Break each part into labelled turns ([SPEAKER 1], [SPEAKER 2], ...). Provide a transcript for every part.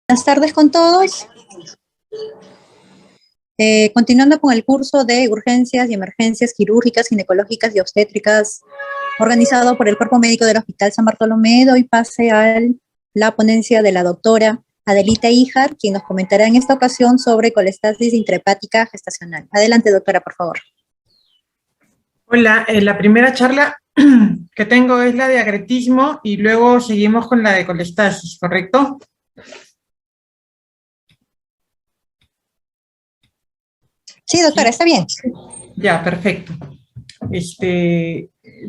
[SPEAKER 1] Buenas tardes con todos. Continuando con el curso de urgencias y emergencias quirúrgicas, ginecológicas y obstétricas organizado por el Cuerpo Médico del Hospital San Bartolomé, doy pase a la ponencia de la doctora Adelita Híjar, quien nos comentará en esta ocasión sobre colestasis intrahepática gestacional. Adelante, doctora, por favor.
[SPEAKER 2] Hola, la primera charla que tengo es la de agretismo y luego seguimos con la de colestasis, ¿correcto?
[SPEAKER 1] Sí, doctora, está bien.
[SPEAKER 2] Ya, perfecto.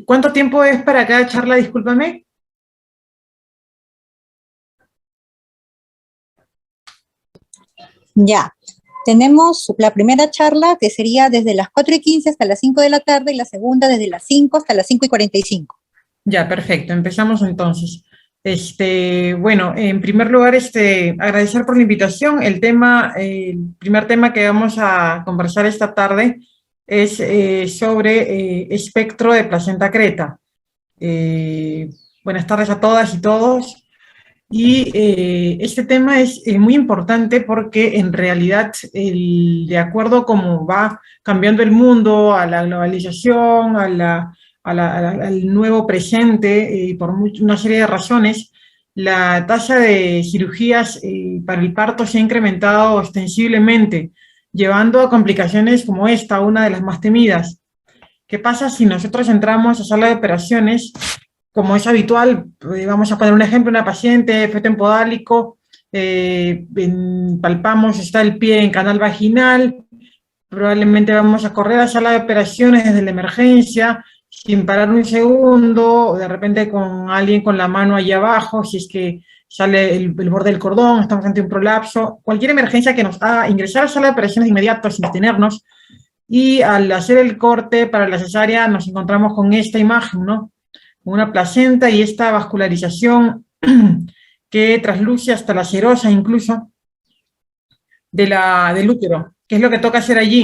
[SPEAKER 2] ¿Cuánto tiempo es para cada charla? Discúlpame.
[SPEAKER 1] Ya. Tenemos la primera charla que sería desde las 4:15 hasta las 5 de la tarde y la segunda desde las 5 hasta las 5:45.
[SPEAKER 2] Ya, perfecto. Empezamos entonces. Bueno, en primer lugar, agradecer por la invitación. El primer tema que vamos a conversar esta tarde es sobre espectro de placenta creta. Buenas tardes a todas y todos. Y este tema es muy importante porque en realidad, de acuerdo a cómo va cambiando el mundo, a la globalización, al nuevo presente, y por una serie de razones, la tasa de cirugías para el parto se ha incrementado ostensiblemente, llevando a complicaciones como esta, una de las más temidas. ¿Qué pasa si nosotros entramos a sala de operaciones? Como es habitual, vamos a poner un ejemplo, una paciente, feto empodálico, palpamos, está el pie en canal vaginal, probablemente vamos a correr a la sala de operaciones desde la emergencia, sin parar un segundo, o de repente con alguien con la mano allá abajo, si es que sale el borde del cordón, estamos ante un prolapso, cualquier emergencia que nos haga ingresar a la sala de operaciones de inmediato sin detenernos, y al hacer el corte para la cesárea nos encontramos con esta imagen, ¿no? Una placenta y esta vascularización que trasluce hasta la serosa incluso del útero. ¿Qué es lo que toca hacer allí?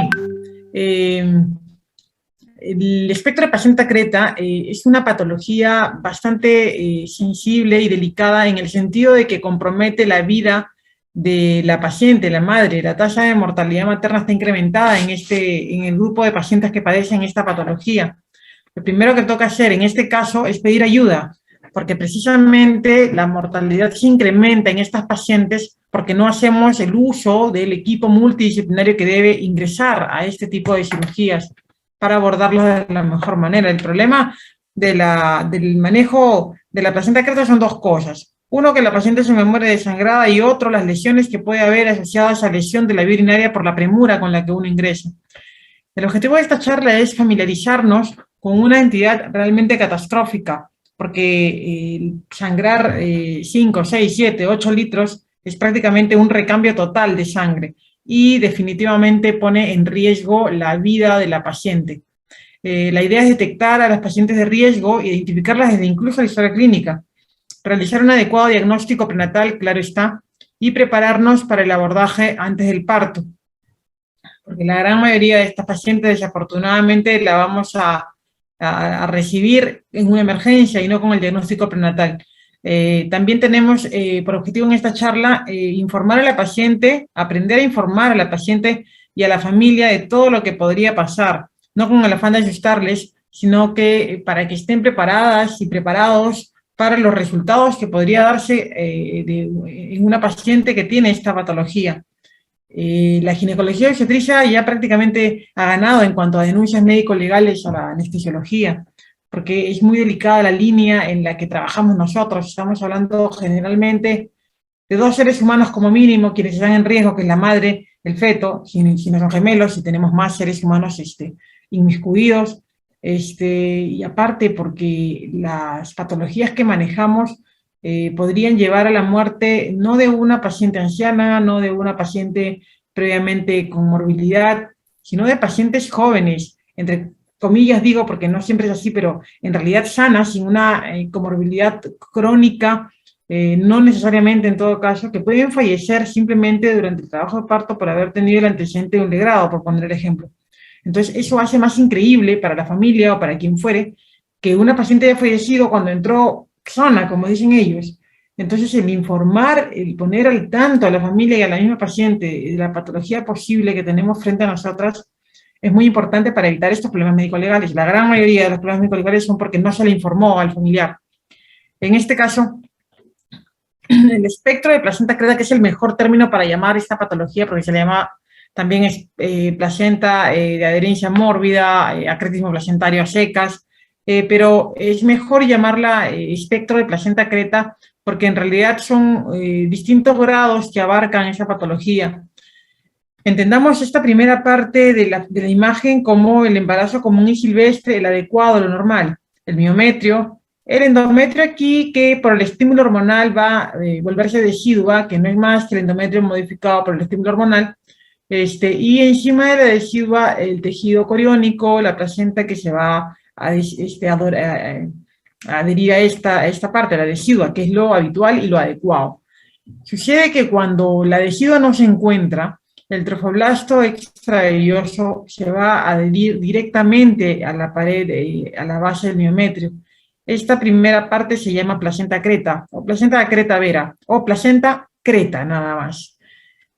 [SPEAKER 2] El espectro de placenta creta es una patología bastante sensible y delicada en el sentido de que compromete la vida de la paciente, la madre. La tasa de mortalidad materna está incrementada en el grupo de pacientes que padecen esta patología. Lo primero que toca hacer en este caso es pedir ayuda, porque precisamente la mortalidad se incrementa en estas pacientes porque no hacemos el uso del equipo multidisciplinario que debe ingresar a este tipo de cirugías para abordarlos de la mejor manera. El problema del manejo de la placenta creta son dos cosas. Uno, que la paciente se me muere desangrada, y otro, las lesiones que puede haber asociadas a lesión de la vía urinaria por la premura con la que uno ingresa. El objetivo de esta charla es familiarizarnos con una entidad realmente catastrófica, porque sangrar 5, 6, 7, 8 litros es prácticamente un recambio total de sangre y definitivamente pone en riesgo la vida de la paciente. La idea es detectar a las pacientes de riesgo, identificarlas desde incluso la historia clínica, realizar un adecuado diagnóstico prenatal, claro está, y prepararnos para el abordaje antes del parto. Porque la gran mayoría de estas pacientes desafortunadamente la vamos a recibir en una emergencia y no con el diagnóstico prenatal. También tenemos por objetivo en esta charla informar a la paciente, aprender a informar a la paciente y a la familia de todo lo que podría pasar, no con el afán de asustarles, sino que para que estén preparadas y preparados para los resultados que podría darse en una paciente que tiene esta patología. La ginecología obstetricia ya prácticamente ha ganado en cuanto a denuncias médico-legales a la anestesiología, porque es muy delicada la línea en la que trabajamos nosotros. Estamos hablando generalmente de dos seres humanos como mínimo, quienes están en riesgo, que es la madre, el feto, si no son gemelos, si tenemos más seres humanos inmiscuidos, y aparte porque las patologías que manejamos podrían llevar a la muerte no de una paciente anciana, no de una paciente previamente con morbilidad, sino de pacientes jóvenes, entre comillas digo, porque no siempre es así, pero en realidad sanas, sin una comorbilidad crónica, no necesariamente en todo caso, que pueden fallecer simplemente durante el trabajo de parto por haber tenido el antecedente de un legrado, por poner el ejemplo. Entonces eso hace más increíble para la familia o para quien fuere que una paciente haya fallecido cuando entró sana, como dicen ellos, Entonces, el informar, el poner al tanto a la familia y a la misma paciente de la patología posible que tenemos frente a nosotras es muy importante para evitar estos problemas médico-legales. La gran mayoría de los problemas médico-legales son porque no se le informó al familiar. En este caso, el espectro de placenta creta, que es el mejor término para llamar esta patología, porque se le llama también placenta de adherencia mórbida, acretismo placentario a secas, pero es mejor llamarla espectro de placenta creta porque en realidad son distintos grados que abarcan esa patología. Entendamos esta primera parte de la imagen como el embarazo común y silvestre, el adecuado, lo normal, el miometrio, el endometrio aquí que por el estímulo hormonal va a volverse decidua, que no es más que el endometrio modificado por el estímulo hormonal, y encima de la decidua el tejido coriónico, la placenta que se va a adherir a esta parte, la decidua, que es lo habitual y lo adecuado. Sucede que cuando la decidua no se encuentra, el trofoblasto extravelloso se va a adherir directamente a la pared, a la base del miometrio. Esta primera parte se llama placenta creta, o placenta creta vera, o placenta creta nada más.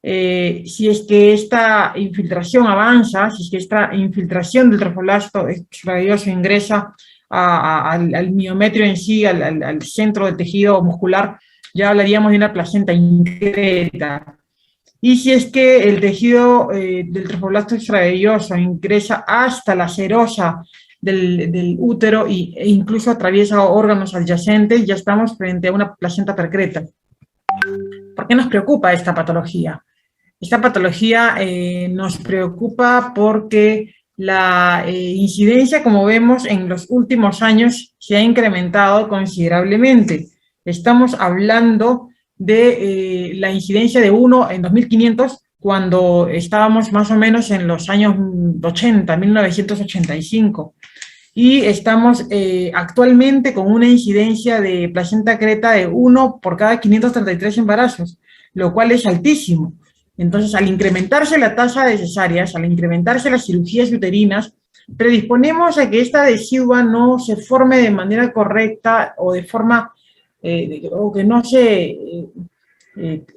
[SPEAKER 2] Si es que esta infiltración avanza, si es que esta infiltración del trofoblasto extravelloso ingresa al miometrio en sí, al centro del tejido muscular, ya hablaríamos de una placenta increta. Y si es que el tejido del trofoblasto extravelloso ingresa hasta la serosa del útero e incluso atraviesa órganos adyacentes, ya estamos frente a una placenta percreta. ¿Por qué nos preocupa esta patología? Esta patología nos preocupa porque la incidencia, como vemos, en los últimos años se ha incrementado considerablemente. Estamos hablando de la incidencia de 1 en 2500, cuando estábamos más o menos en los años 80, 1985. Y estamos actualmente con una incidencia de placenta creta de 1 por cada 533 embarazos, lo cual es altísimo. Entonces, al incrementarse la tasa de cesáreas, al incrementarse las cirugías uterinas, predisponemos a que esta decidua no se forme de manera correcta o de forma, o que no se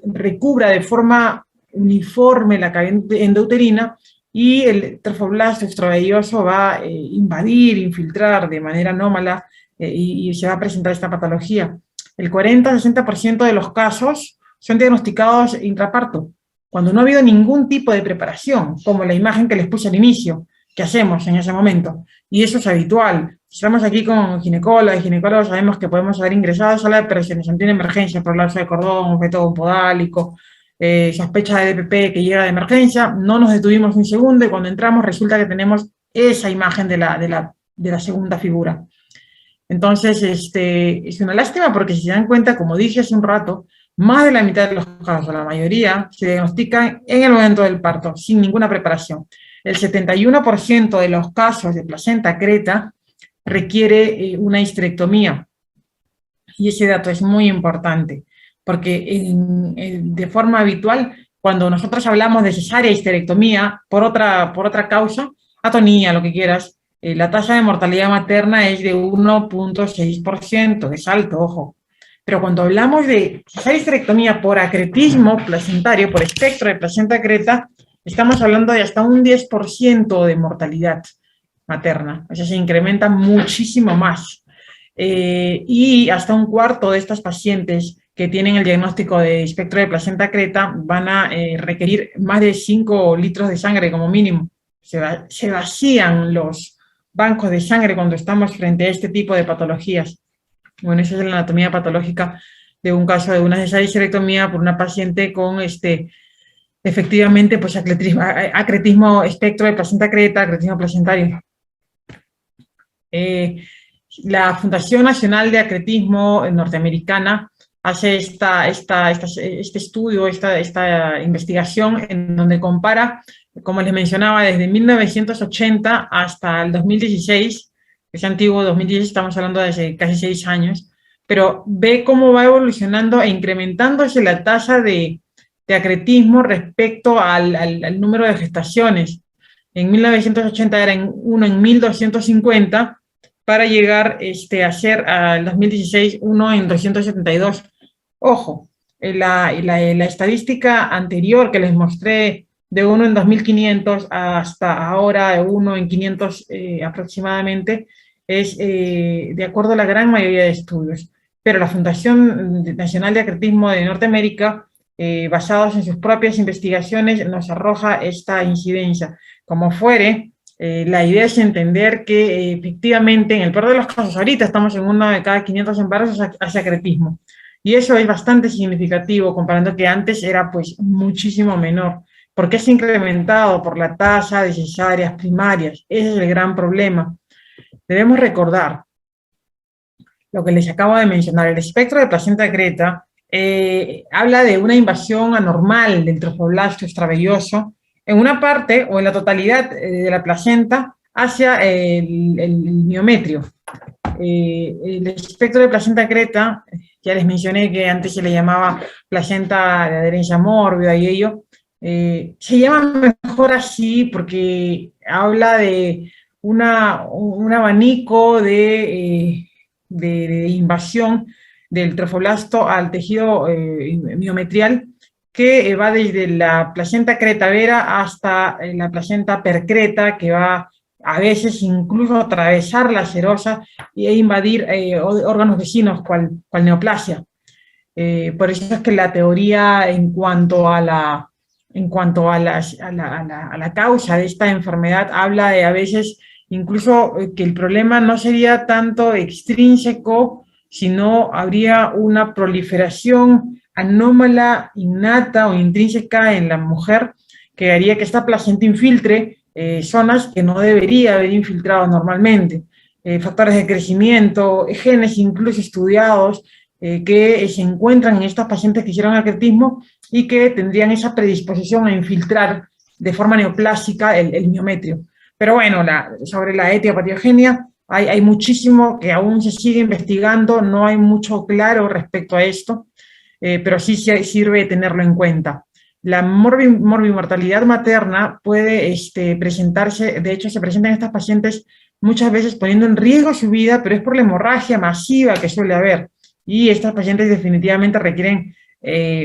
[SPEAKER 2] recubra de forma uniforme la cavidad endouterina, y el trofoblasto extravelloso va a invadir, infiltrar de manera anómala y se va a presentar esta patología. El 40-60% de los casos son diagnosticados intraparto, cuando no ha habido ningún tipo de preparación, como la imagen que les puse al inicio, que hacemos en ese momento. Y eso es habitual. Si estamos aquí con ginecólogas y ginecólogos, sabemos que podemos haber ingresado a sala de operaciones ante una emergencia, prolapso de cordón, feto podálico, sospecha de DPP que llega de emergencia, no nos detuvimos un segundo y cuando entramos resulta que tenemos esa imagen de la segunda figura. Entonces, es una lástima porque si se dan cuenta, como dije hace un rato, más de la mitad de los casos, la mayoría, se diagnostican en el momento del parto, sin ninguna preparación. El 71% de los casos de placenta creta requiere una histerectomía. Y ese dato es muy importante, porque de forma habitual, cuando nosotros hablamos de cesárea e histerectomía, por otra causa, atonía, lo que quieras, la tasa de mortalidad materna es de 1.6%, es alto, ojo. Pero cuando hablamos de cesárea e histerectomía por acretismo placentario, por espectro de placenta creta, estamos hablando de hasta un 10% de mortalidad materna. O sea, se incrementa muchísimo más. Y hasta un cuarto de estas pacientes que tienen el diagnóstico de espectro de placenta creta van a requerir más de 5 litros de sangre como mínimo. Se vacían los bancos de sangre cuando estamos frente a este tipo de patologías. Bueno, esa es la anatomía patológica de un caso de una cesárea y histerectomía por una paciente con efectivamente pues acretismo espectro de placenta creta, acretismo placentario. La Fundación Nacional de Acretismo norteamericana hace este estudio, esta investigación en donde compara, como les mencionaba, desde 1980 hasta el 2016, es antiguo, 2016 estamos hablando de hace casi 6 años, pero ve cómo va evolucionando e incrementándose la tasa de acretismo respecto al número de gestaciones. En 1980 era 1 en 1250, para llegar a ser al 2016 1 en 272. Ojo, la estadística anterior que les mostré de 1 en 2500 hasta ahora de 1 en 500 aproximadamente, es de acuerdo a la gran mayoría de estudios. Pero la Fundación Nacional de Acretismo de Norteamérica, basados en sus propias investigaciones, nos arroja esta incidencia. Como fuere, la idea es entender que efectivamente, en el peor de los casos, ahorita estamos en 1 de cada 500 embarazos hacia acretismo. Y eso es bastante significativo, comparando que antes era pues muchísimo menor. ¿Por qué se ha incrementado? Por la tasa de cesáreas primarias. Ese es el gran problema. Debemos recordar lo que les acabo de mencionar. El espectro de placenta creta habla de una invasión anormal del trofoblasto extravelloso en una parte o en la totalidad de la placenta hacia el miometrio. El espectro de placenta creta, ya les mencioné que antes se le llamaba placenta de adherencia mórbida y ello, se llama mejor así porque habla de un abanico de invasión del trofoblasto al tejido miometrial que va desde la placenta creta vera hasta la placenta percreta, que va a veces incluso atravesar la serosa e invadir órganos vecinos, cual neoplasia. Por eso es que la teoría en cuanto a la causa de esta enfermedad habla de a veces incluso que el problema no sería tanto extrínseco, sino habría una proliferación anómala, innata o intrínseca en la mujer que haría que esta placenta infiltre zonas que no debería haber infiltrado normalmente. Factores de crecimiento, genes incluso estudiados que se encuentran en estas pacientes que hicieron acretismo y que tendrían esa predisposición a infiltrar de forma neoplásica el miometrio. Pero bueno, sobre la etiopatogenia hay muchísimo que aún se sigue investigando, no hay mucho claro respecto a esto, pero sí sirve tenerlo en cuenta. La morbimortalidad materna puede presentarse, de hecho se presenta en estas pacientes muchas veces poniendo en riesgo su vida, pero es por la hemorragia masiva que suele haber. Y estas pacientes definitivamente requieren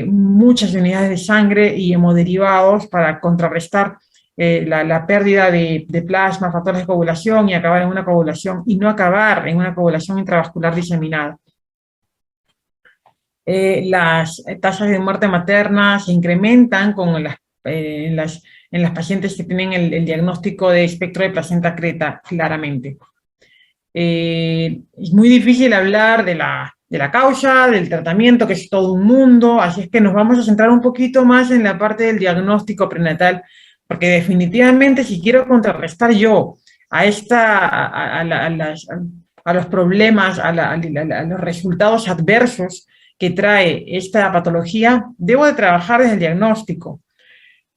[SPEAKER 2] muchas unidades de sangre y hemoderivados para contrarrestar la pérdida de plasma, factores de coagulación y acabar en una coagulación y no acabar en una coagulación intravascular diseminada. Las tasas de muerte materna se incrementan en las pacientes que tienen el diagnóstico de espectro de placenta creta claramente. Es muy difícil hablar de la causa, del tratamiento, que es todo un mundo, así es que nos vamos a centrar un poquito más en la parte del diagnóstico prenatal, porque definitivamente si quiero contrarrestar yo a los problemas, a los resultados adversos que trae esta patología, debo de trabajar desde el diagnóstico.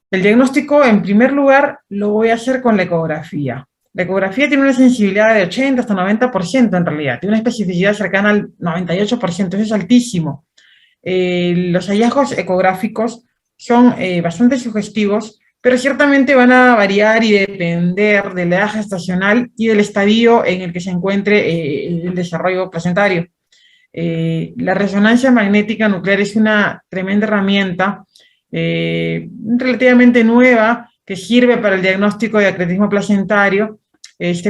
[SPEAKER 2] El diagnóstico, en primer lugar, lo voy a hacer con la ecografía. La ecografía tiene una sensibilidad de 80 hasta 90% en realidad, tiene una especificidad cercana al 98%, eso es altísimo. Los hallazgos ecográficos son bastante sugestivos, pero ciertamente van a variar y depender de la edad gestacional y del estadio en el que se encuentre el desarrollo placentario. La resonancia magnética nuclear es una tremenda herramienta relativamente nueva que sirve para el diagnóstico de acretismo placentario,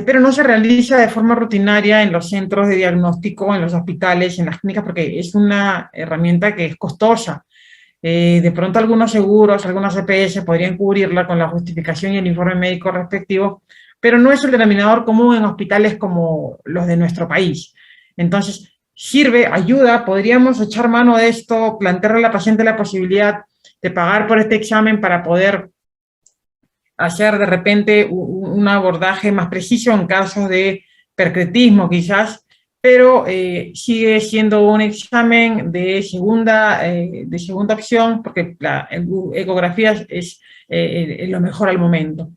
[SPEAKER 2] pero no se realiza de forma rutinaria en los centros de diagnóstico, en los hospitales, en las clínicas, porque es una herramienta que es costosa. De pronto algunos seguros, algunas EPS podrían cubrirla con la justificación y el informe médico respectivo, pero no es el denominador común en hospitales como los de nuestro país. Entonces, sirve, ayuda, podríamos echar mano de esto, plantearle a la paciente la posibilidad de pagar por este examen para poder hacer de repente un abordaje más preciso en casos de percretismo quizás, pero sigue siendo un examen de segunda opción porque la ecografía es lo mejor al momento.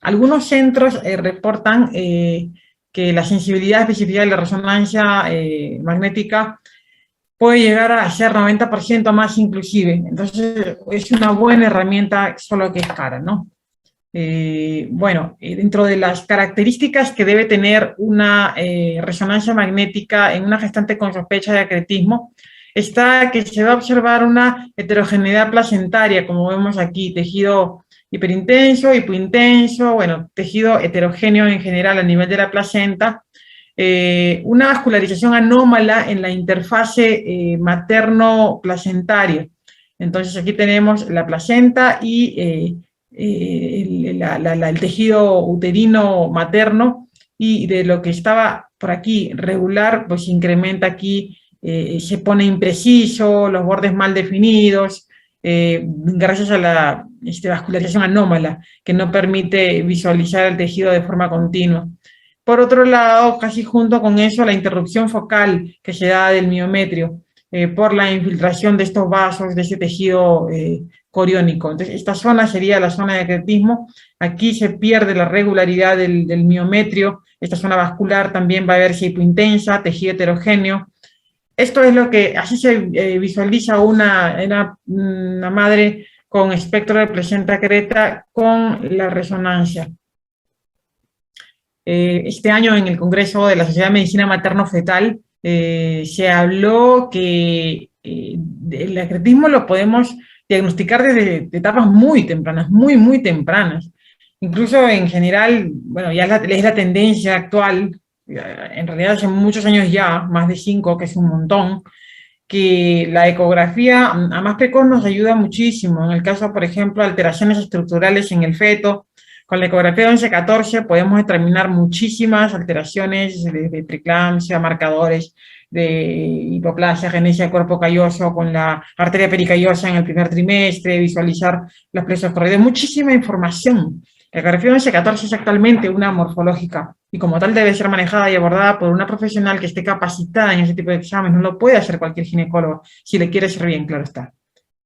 [SPEAKER 2] Algunos centros reportan que la sensibilidad específica de la resonancia magnética puede llegar a ser 90% más inclusive. Entonces es una buena herramienta, solo que es cara, ¿no? Dentro de las características que debe tener una resonancia magnética en una gestante con sospecha de acretismo, está que se va a observar una heterogeneidad placentaria, como vemos aquí, tejido hiperintenso, hipointenso, bueno, tejido heterogéneo en general a nivel de la placenta, una vascularización anómala en la interfase materno-placentaria. Entonces aquí tenemos la placenta y el tejido uterino materno, y de lo que estaba por aquí regular, pues incrementa aquí, se pone impreciso, los bordes mal definidos, gracias a la vascularización anómala, que no permite visualizar el tejido de forma continua. Por otro lado, casi junto con eso, la interrupción focal que se da del miometrio, por la infiltración de estos vasos, de ese tejido coriónico. Entonces, esta zona sería la zona de acretismo. Aquí se pierde la regularidad del miometrio. Esta zona vascular también va a verse hipointensa, tejido heterogéneo. Esto es lo que, así se visualiza una madre con espectro de placenta creta con la resonancia. Este año en el Congreso de la Sociedad de Medicina Materno-Fetal se habló que el acretismo lo podemos diagnosticar desde etapas muy tempranas, muy tempranas. Incluso en general, bueno, ya es la tendencia actual, en realidad hace muchos años ya, más de 5, que es un montón, que la ecografía a más precoz nos ayuda muchísimo. En el caso, por ejemplo, de alteraciones estructurales en el feto, con la ecografía de 11-14 podemos determinar muchísimas alteraciones de preeclampsia, marcadores de hipoplasia, genesia de cuerpo calloso con la arteria pericallosa en el primer trimestre, visualizar los plexos correoides, muchísima información. La ecografía de 11-14 es actualmente una morfológica y como tal debe ser manejada y abordada por una profesional que esté capacitada en ese tipo de exámenes. No lo puede hacer cualquier ginecólogo, si le quiere ser bien, claro está.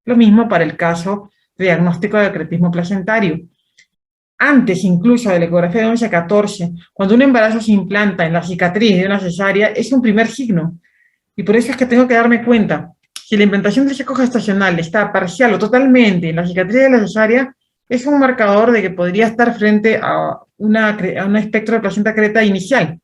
[SPEAKER 2] Lo mismo para el caso de diagnóstico de acretismo placentario. Antes incluso de la ecografía de 11-14, cuando un embarazo se implanta en la cicatriz de una cesárea, es un primer signo. Y por eso es que tengo que darme cuenta, si la implantación del saco gestacional está parcial o totalmente en la cicatriz de la cesárea, es un marcador de que podría estar frente a un espectro de placenta creta inicial.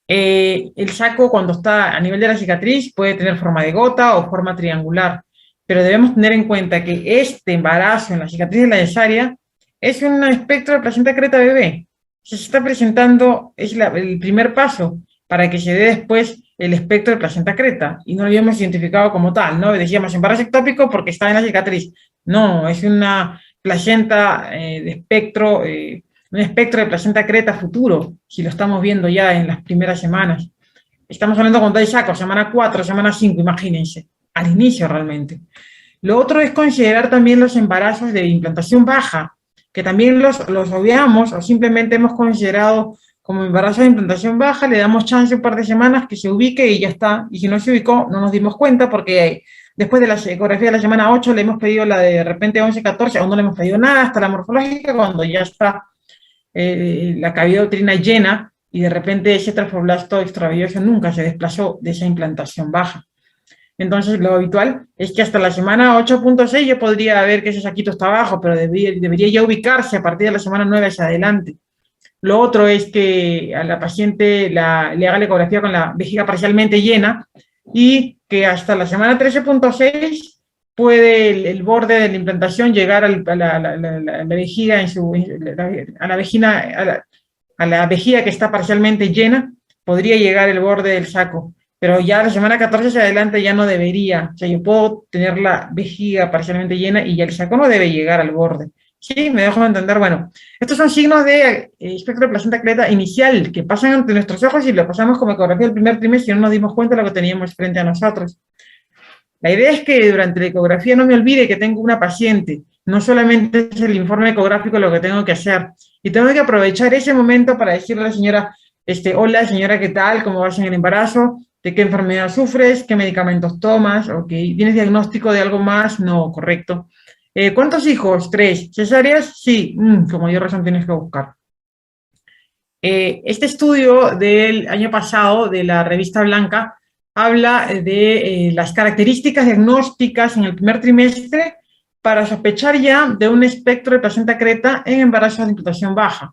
[SPEAKER 2] El saco, cuando está a nivel de la cicatriz, puede tener forma de gota o forma triangular, pero debemos tener en cuenta que este embarazo en la cicatriz de la cesárea es un espectro de placenta creta bebé. Se está presentando, es el primer paso para que se dé después el espectro de placenta creta, y no lo habíamos identificado como tal, ¿no? Decíamos embarazo ectópico porque está en la cicatriz. No, es una placenta de espectro, un espectro de placenta creta futuro, si lo estamos viendo ya en las primeras semanas. Estamos hablando con tal saco, semana 4, semana 5, imagínense, al inicio realmente. Lo otro es considerar también los embarazos de implantación baja, que también los obviamos o simplemente hemos considerado como embarazo de implantación baja, le damos chance un par de semanas que se ubique y ya está. Y si no se ubicó, no nos dimos cuenta porque después de la ecografía de la semana 8 le hemos pedido la de repente 11-14, aún no le hemos pedido nada, hasta la morfológica, cuando ya está la cavidad uterina llena y de repente ese trofoblasto extravilloso nunca se desplazó de esa implantación baja. Entonces, lo habitual es que hasta la semana 8.6 yo podría ver que ese saquito está abajo, pero debería ya ubicarse a partir de la semana 9 hacia adelante. Lo otro es que a la paciente le haga la ecografía con la vejiga parcialmente llena y que hasta la semana 13.6 puede el borde de la implantación llegar a la vejiga, a la vejiga que está parcialmente llena, podría llegar el borde del saco. Pero ya la semana 14 hacia adelante ya no debería. O sea, yo puedo tener la vejiga parcialmente llena y ya el saco no debe llegar al borde. Sí, me dejo entender. Bueno, estos son signos de espectro de placenta creta inicial que pasan ante nuestros ojos y lo pasamos como ecografía del primer trimestre y no nos dimos cuenta de lo que teníamos frente a nosotros. La idea es que durante la ecografía no me olvide que tengo una paciente. No solamente es el informe ecográfico lo que tengo que hacer. Y tengo que aprovechar ese momento para decirle a la señora, hola señora, ¿qué tal? ¿Cómo vas en el embarazo? ¿De qué enfermedad sufres? ¿Qué medicamentos tomas? Ok, ¿tienes diagnóstico de algo más? No, correcto. ¿Cuántos hijos? 3. ¿Cesáreas? Sí. Con mayor razón tienes que buscar. Este estudio del año pasado de la revista Blanca habla de las características diagnósticas en el primer trimestre para sospechar ya de un espectro de placenta creta en embarazos de implantación baja.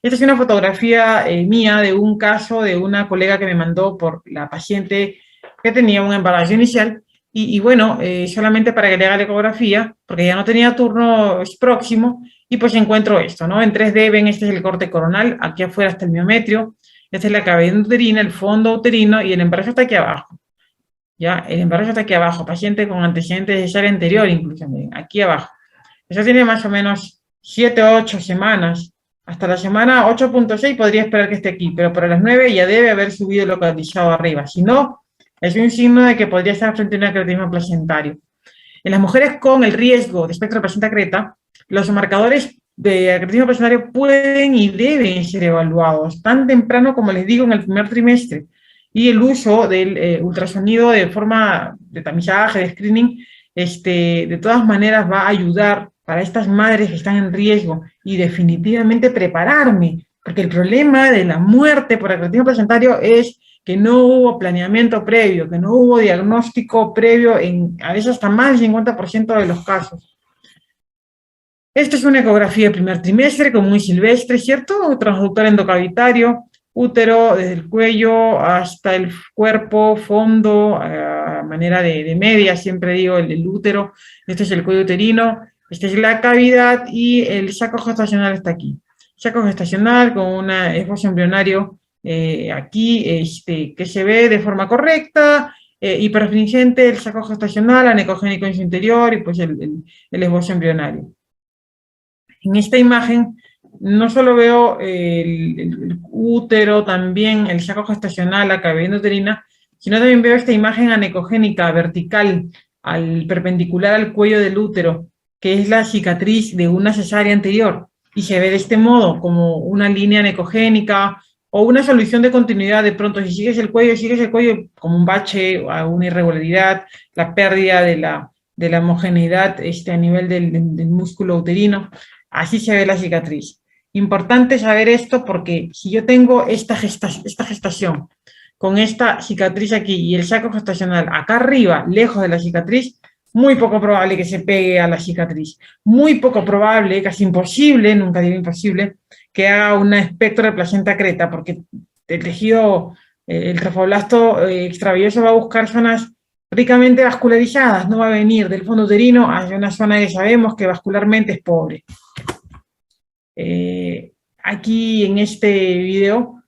[SPEAKER 2] Esta es una fotografía mía de un caso de una colega que me mandó por la paciente que tenía un embarazo inicial, y bueno, solamente para que le haga la ecografía, porque ya no tenía turno próximo, y pues encuentro esto, ¿no? En 3D ven, este es el corte coronal, aquí afuera está el miometrio, esta es la cavidad uterina, el fondo uterino, y el embarazo está aquí abajo. ¿Ya? El embarazo está aquí abajo, paciente con antecedentes de cesárea anterior, incluso, miren, aquí abajo. Eso tiene más o menos 7 o 8 semanas. Hasta la semana 8.6 podría esperar que esté aquí, pero para las 9 ya debe haber subido localizado arriba. Si no, es un signo de que podría estar frente a un acretismo placentario. En las mujeres con el riesgo de espectro de placenta creta, los marcadores de acretismo placentario pueden y deben ser evaluados tan temprano como les digo en el primer trimestre. Y el uso del ultrasonido de forma de tamizaje, de screening, de todas maneras va a ayudar para estas madres que están en riesgo y definitivamente prepararme, porque el problema de la muerte por acretismo placentario es que no hubo planeamiento previo, que no hubo diagnóstico previo en a veces hasta más del 50% de los casos. Esta es una ecografía de primer trimestre, como muy silvestre, ¿cierto? Transductor endocavitario, útero desde el cuello hasta el cuerpo, fondo, a manera de media, siempre digo, el útero. Este es el cuello uterino, esta es la cavidad y el saco gestacional está aquí. Saco gestacional con un esbozo embrionario aquí, que se ve de forma correcta, hiperfringente, el saco gestacional, anecogénico en su interior y pues el esbozo embrionario. En esta imagen no solo veo el útero, también el saco gestacional, la cavidad uterina, sino también veo esta imagen anecogénica vertical, perpendicular al cuello del útero, que es la cicatriz de una cesárea anterior, y se ve de este modo, como una línea anecogénica, o una solución de continuidad. De pronto, si sigues el cuello como un bache, o una irregularidad, la pérdida de la homogeneidad a nivel del músculo uterino. Así se ve la cicatriz. Importante saber esto porque si yo tengo esta gestación con esta cicatriz aquí y el saco gestacional acá arriba, lejos de la cicatriz, muy poco probable que se pegue a la cicatriz. Muy poco probable, casi imposible, nunca digo imposible, que haga un espectro de placenta creta, porque el tejido, el trofoblasto extravilloso va a buscar zonas ricamente vascularizadas, no va a venir del fondo uterino hacia una zona que sabemos que vascularmente es pobre. Aquí en este video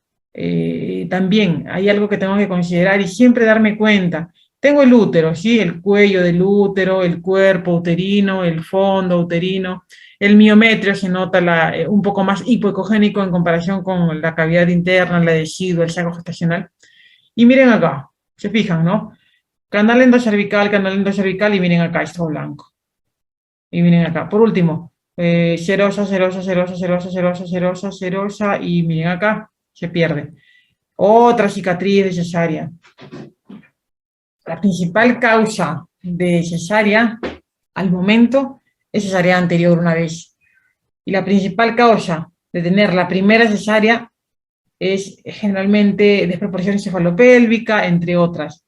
[SPEAKER 2] también hay algo que tengo que considerar y siempre darme cuenta. Tengo el útero, ¿sí? El cuello del útero, el cuerpo uterino, el fondo uterino, el miometrio se nota un poco más hipoecogénico en comparación con la cavidad interna, la decidua, el saco gestacional. Y miren acá, se fijan, ¿no? Canal endocervical, y miren acá, esto blanco. Y miren acá, por último, serosa, y miren acá, se pierde. Otra cicatriz de cesárea. La principal causa de cesárea, al momento, es cesárea anterior una vez. Y la principal causa de tener la primera cesárea es generalmente desproporción encefalopélvica, entre otras.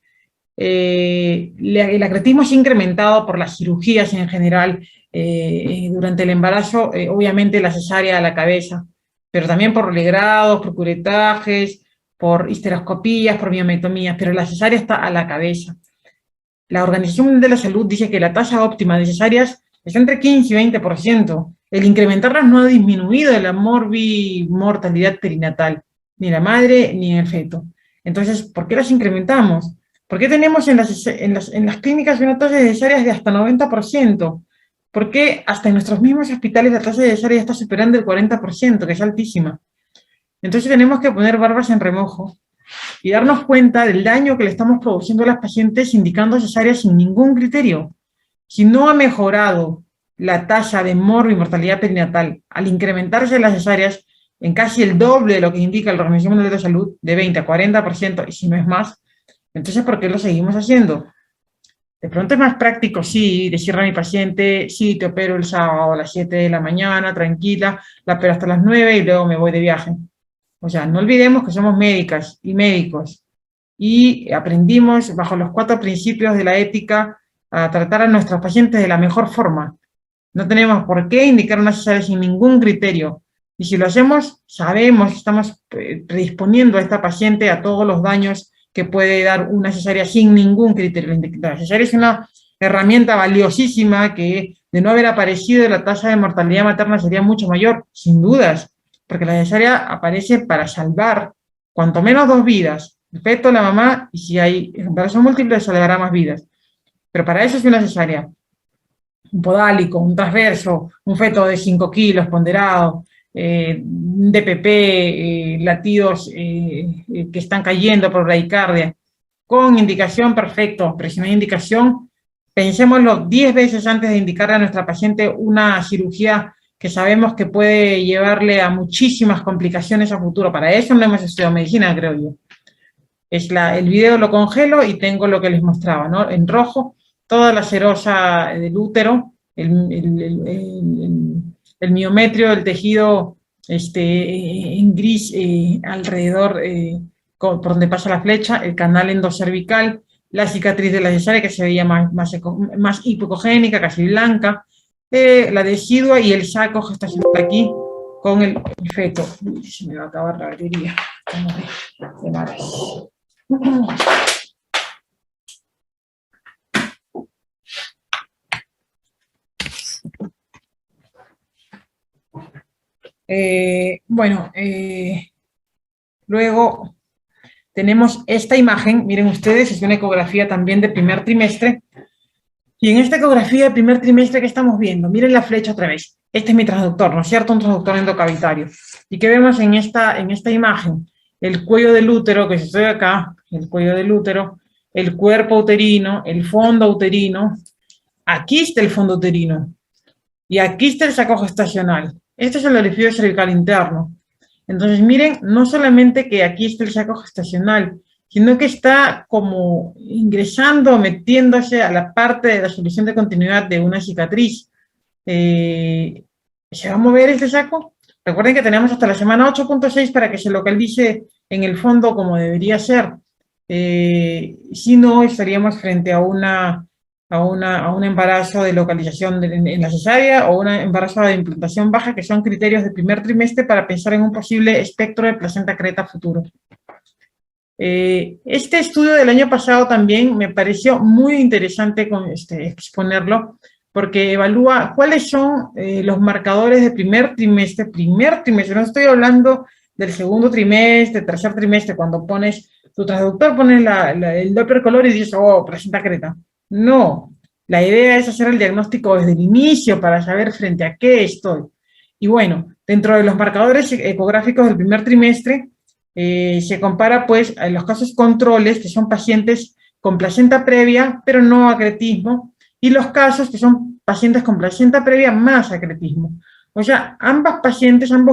[SPEAKER 2] El acretismo se ha incrementado por las cirugías en general durante el embarazo, obviamente la cesárea a la cabeza, pero también por legrados, por curetajes, por histeroscopías, por miomectomías, pero la cesárea está a la cabeza. La Organización Mundial de la Salud dice que la tasa óptima de cesáreas está entre 15 y 20%. El incrementarlas no ha disminuido la mortalidad perinatal, ni la madre ni en el feto. Entonces, ¿por qué las incrementamos? ¿Por qué tenemos en las clínicas una tasa de cesáreas de hasta 90%? ¿Por qué hasta en nuestros mismos hospitales la tasa de cesárea está superando el 40%, que es altísima? Entonces tenemos que poner barbas en remojo y darnos cuenta del daño que le estamos produciendo a las pacientes indicando cesáreas sin ningún criterio. Si no ha mejorado la tasa de morbo y mortalidad perinatal al incrementarse las cesáreas en casi el doble de lo que indica la Organización Mundial de la Salud, de 20 a 40%, y si no es más, entonces ¿por qué lo seguimos haciendo? De pronto es más práctico, sí, decirle a mi paciente, sí, te opero el sábado a las 7 de la mañana, tranquila, la opero hasta las 9 y luego me voy de viaje. O sea, no olvidemos que somos médicas y médicos y aprendimos bajo los 4 principios de la ética a tratar a nuestros pacientes de la mejor forma. No tenemos por qué indicar una cesárea sin ningún criterio. Y si lo hacemos, sabemos que estamos predisponiendo a esta paciente a todos los daños que puede dar una cesárea sin ningún criterio. La cesárea es una herramienta valiosísima que, de no haber aparecido, la tasa de mortalidad materna sería mucho mayor, sin dudas, porque la cesárea aparece para salvar cuanto menos 2 vidas, el feto, la mamá, y si hay embarazo múltiple, salvará más vidas. Pero para eso es una cesárea. Un podálico, un transverso, un feto de 5 kilos ponderado, DPP, latidos que están cayendo por bradicardia, con indicación, perfecto, pero si no hay indicación, pensémoslo 10 veces antes de indicarle a nuestra paciente una cirugía que sabemos que puede llevarle a muchísimas complicaciones a futuro. Para eso no hemos estudiado medicina, creo yo. El video lo congelo y tengo lo que les mostraba, ¿no? En rojo, toda la serosa del útero, el miometrio del tejido en gris alrededor, por donde pasa la flecha, el canal endocervical, la cicatriz de la cesárea que se veía más hipocogénica, casi blanca, la decidua y el saco gestacional aquí con el feto. Uy, se me va a acabar la batería. De malas. Luego tenemos esta imagen, miren ustedes, es una ecografía también de primer trimestre, y en esta ecografía de primer trimestre, ¿qué estamos viendo? Miren la flecha otra vez, este es mi transductor, ¿no es cierto? Un transductor endocavitario, y ¿qué vemos en esta imagen? El cuello del útero, que si estoy acá, el cuello del útero, el cuerpo uterino, el fondo uterino, aquí está el fondo uterino, y aquí está el saco gestacional. Este es el orificio cervical interno. Entonces, miren, no solamente que aquí está el saco gestacional, sino que está como ingresando, metiéndose a la parte de la solución de continuidad de una cicatriz. ¿Se va a mover este saco? Recuerden que tenemos hasta la semana 8.6 para que se localice en el fondo como debería ser. Si no, estaríamos frente a un embarazo de localización en la cesárea o un embarazo de implantación baja, que son criterios de primer trimestre para pensar en un posible espectro de placenta creta futuro. Este estudio del año pasado también me pareció muy interesante exponerlo, porque evalúa cuáles son los marcadores de primer trimestre, no estoy hablando del segundo trimestre, tercer trimestre, cuando pones tu transductor, pones el Doppler color y dices, oh, placenta creta. No, la idea es hacer el diagnóstico desde el inicio para saber frente a qué estoy. Y bueno, dentro de los marcadores ecográficos del primer trimestre, se compara pues a los casos controles, que son pacientes con placenta previa, pero no acretismo, y los casos que son pacientes con placenta previa más acretismo. O sea, ambos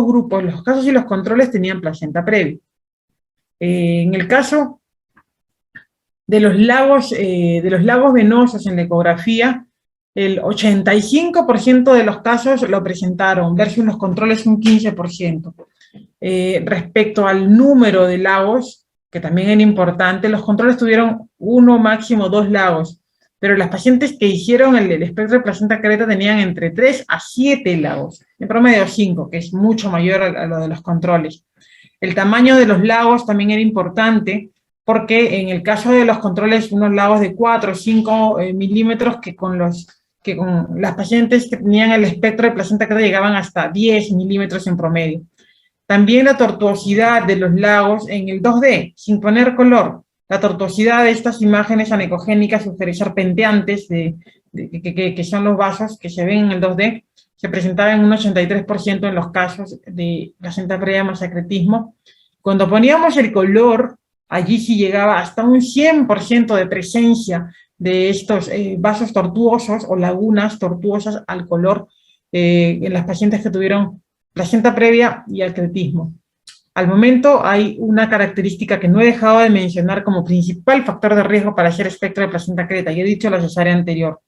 [SPEAKER 2] grupos, los casos y los controles tenían placenta previa. En el caso de los lagos venosos en la ecografía, el 85% de los casos lo presentaron, versus los controles un 15%. Respecto al número de lagos, que también era importante, los controles tuvieron 1, máximo 2 lagos, pero las pacientes que hicieron el espectro de placenta creta tenían entre 3 a 7 lagos, en promedio 5, que es mucho mayor a lo de los controles. El tamaño de los lagos también era importante, porque en el caso de los controles, unos lagos de 4 o 5 milímetros, que con las pacientes que tenían el espectro de placenta creta llegaban hasta 10 milímetros en promedio. También la tortuosidad de los lagos en el 2D, sin poner color. La tortuosidad de estas imágenes anecogénicas serpenteantes, que son los vasos que se ven en el 2D, se presentaba en un 83% en los casos de placenta previa más acretismo. Cuando poníamos el color, allí sí llegaba hasta un 100% de presencia de estos vasos tortuosos o lagunas tortuosas al color en las pacientes que tuvieron placenta previa y acretismo. Al momento hay una característica que no he dejado de mencionar como principal factor de riesgo para hacer espectro de placenta creta, y he dicho la cesárea anterior.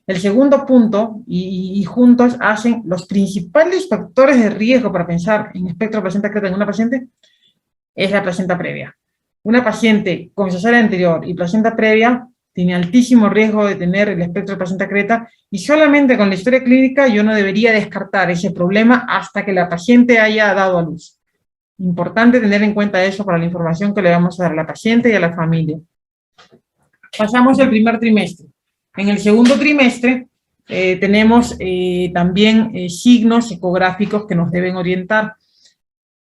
[SPEAKER 2] El segundo punto, y juntos hacen los principales factores de riesgo para pensar en espectro de placenta creta en una paciente, es la placenta previa. Una paciente con cesárea anterior y placenta previa tiene altísimo riesgo de tener el espectro de placenta creta, y solamente con la historia clínica yo no debería descartar ese problema hasta que la paciente haya dado a luz. Importante tener en cuenta eso para la información que le vamos a dar a la paciente y a la familia. Pasamos al primer trimestre. En el segundo trimestre tenemos también signos ecográficos que nos deben orientar.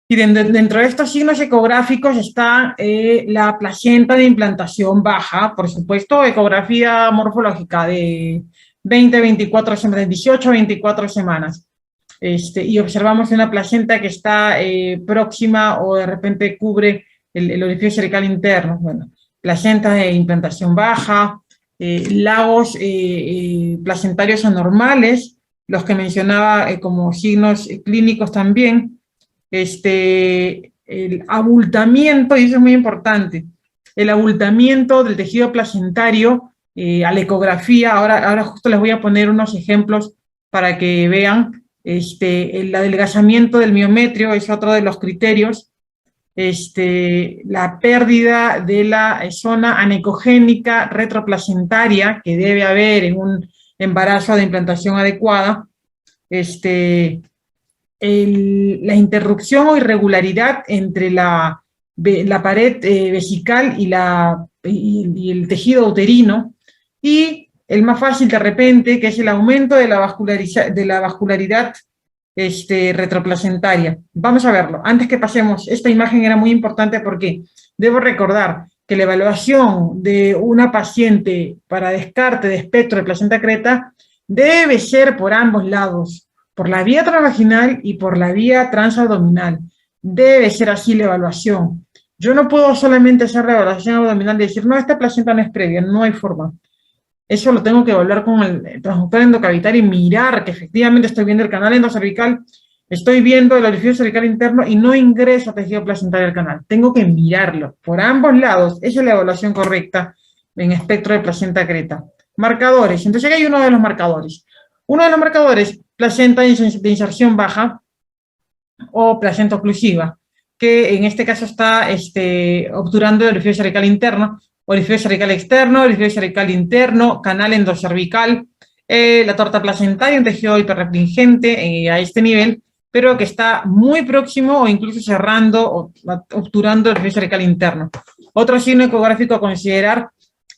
[SPEAKER 2] Y dentro de estos signos ecográficos está la placenta de implantación baja, por supuesto, ecografía morfológica de 20, 24 semanas, 18 a 24 semanas. Y observamos una placenta que está próxima o de repente cubre el orificio cervical interno. Bueno, placenta de implantación baja, lagos placentarios anormales, los que mencionaba como signos clínicos también, el abultamiento, y eso es muy importante, el abultamiento del tejido placentario a la ecografía. Ahora justo les voy a poner unos ejemplos para que vean. El adelgazamiento del miometrio es otro de los criterios. La pérdida de la zona anecogénica retroplacentaria que debe haber en un embarazo de implantación adecuada. La interrupción o irregularidad entre la pared vesical y el tejido uterino, y el más fácil de repente, que es el aumento de la vascularidad retroplacentaria. Vamos a verlo. Antes que pasemos, esta imagen era muy importante porque debo recordar que la evaluación de una paciente para descarte de espectro de placenta creta debe ser por ambos lados, por la vía transvaginal y por la vía transabdominal. Debe ser así la evaluación. Yo no puedo solamente hacer la evaluación abdominal y decir, no, esta placenta no es previa, no hay forma. Eso lo tengo que evaluar con el transductor endocavitario y mirar que efectivamente estoy viendo el canal endocervical, estoy viendo el orificio cervical interno y no ingreso a tejido placentario del canal. Tengo que mirarlo por ambos lados. Esa es la evaluación correcta en espectro de placenta creta. Marcadores. Entonces aquí hay uno de los marcadores. Uno de los marcadores, placenta de inserción baja o placenta oclusiva, que en este caso está obturando el orificio cervical interno, orificio cervical externo, orificio cervical interno, canal endocervical, la torta placentaria, un tejido hiperrepringente a este nivel, pero que está muy próximo o incluso cerrando o obturando el orificio cervical interno. Otro signo ecográfico a considerar,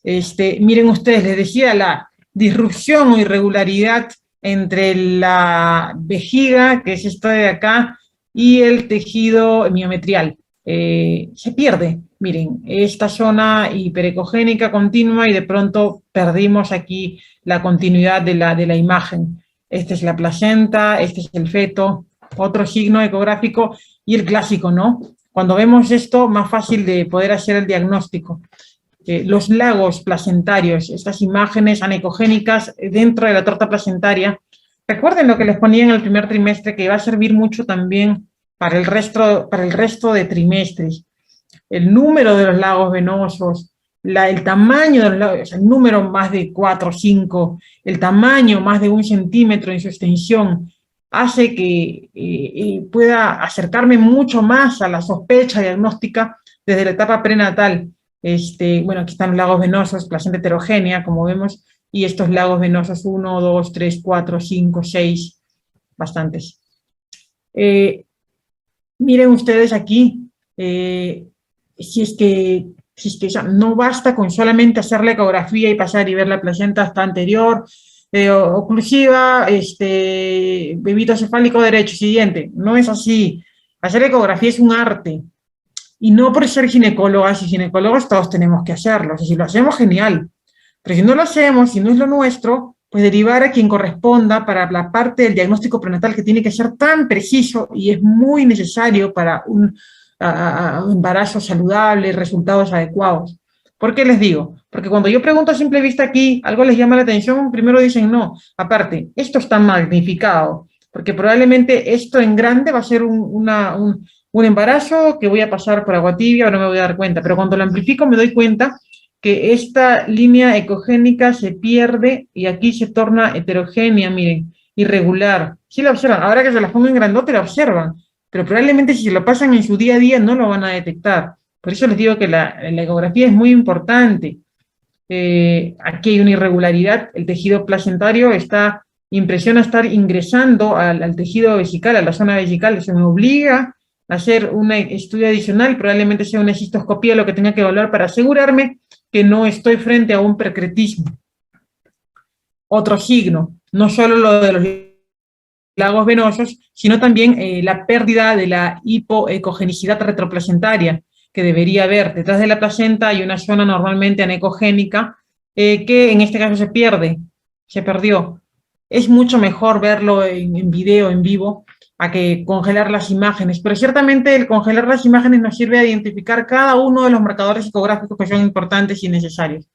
[SPEAKER 2] miren ustedes, les decía la disrupción o irregularidad entre la vejiga, que es esto de acá, y el tejido miometrial. Se pierde, miren, esta zona hiperecogénica continua y de pronto perdimos aquí la continuidad de la imagen. Esta es la placenta, este es el feto, otro signo ecográfico y el clásico, ¿no? Cuando vemos esto, más fácil de poder hacer el diagnóstico. Los lagos placentarios, estas imágenes anecogénicas dentro de la torta placentaria. Recuerden lo que les ponía en el primer trimestre, que va a servir mucho también para el resto de trimestres. El número de los lagos venosos, el tamaño de los lagos, el número más de 4 o 5, el tamaño más de 1 centímetro en su extensión, hace que pueda acercarme mucho más a la sospecha diagnóstica desde la etapa prenatal. Bueno, aquí están los lagos venosos, placenta heterogénea, como vemos, y estos lagos venosos 1, 2, 3, 4, 5, 6, bastantes. Miren ustedes aquí, si es que no basta con solamente hacer la ecografía y pasar y ver la placenta hasta anterior, oclusiva, bebito cefálico derecho, siguiente. No es así. Hacer ecografía es un arte. Y no por ser ginecólogas y ginecólogos todos tenemos que hacerlo. O sea, si lo hacemos, genial. Pero si no lo hacemos, si no es lo nuestro, pues derivar a quien corresponda para la parte del diagnóstico prenatal, que tiene que ser tan preciso y es muy necesario para un embarazo saludable, resultados adecuados. ¿Por qué les digo? Porque cuando yo pregunto a simple vista aquí, algo les llama la atención, primero dicen no. Aparte, esto está magnificado, porque probablemente esto en grande va a ser un embarazo que voy a pasar por agua tibia o no me voy a dar cuenta, pero cuando lo amplifico me doy cuenta que esta línea ecogénica se pierde y aquí se torna heterogénea, miren, irregular. Sí la observan, ahora que se las pongo en grandote la observan, pero probablemente si se lo pasan en su día a día no lo van a detectar. Por eso les digo que la ecografía es muy importante. Aquí hay una irregularidad, el tejido placentario impresiona estar ingresando al tejido vesical, a la zona vesical, eso me obliga hacer un estudio adicional, probablemente sea una cistoscopía lo que tenga que evaluar para asegurarme que no estoy frente a un precretismo. Otro signo, no solo lo de los lagos venosos, sino también la pérdida de la hipoecogenicidad retroplacentaria que debería haber. Detrás de la placenta hay una zona normalmente anecogénica que en este caso se perdió. Es mucho mejor verlo en video, en vivo, a que congelar las imágenes, pero ciertamente el congelar las imágenes nos sirve a identificar cada uno de los marcadores ecográficos que son importantes y necesarios.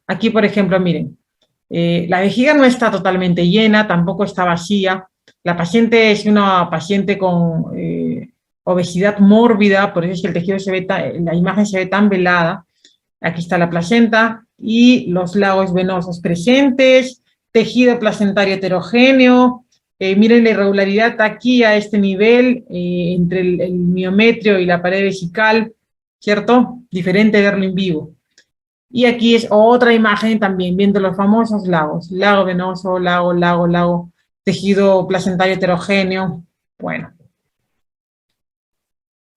[SPEAKER 2] Aquí, por ejemplo, miren, la vejiga no está totalmente llena, tampoco está vacía. La paciente es una paciente con obesidad mórbida, por eso es que el tejido se ve, la imagen se ve tan velada. Aquí está la placenta y los lagos venosos presentes, tejido placentario heterogéneo. Miren la irregularidad aquí a este nivel, entre el miometrio y la pared vesical, ¿cierto? Diferente verlo en vivo. Y aquí es otra imagen también, viendo los famosos lagos. Lago venoso, lago, tejido placentario heterogéneo. Bueno.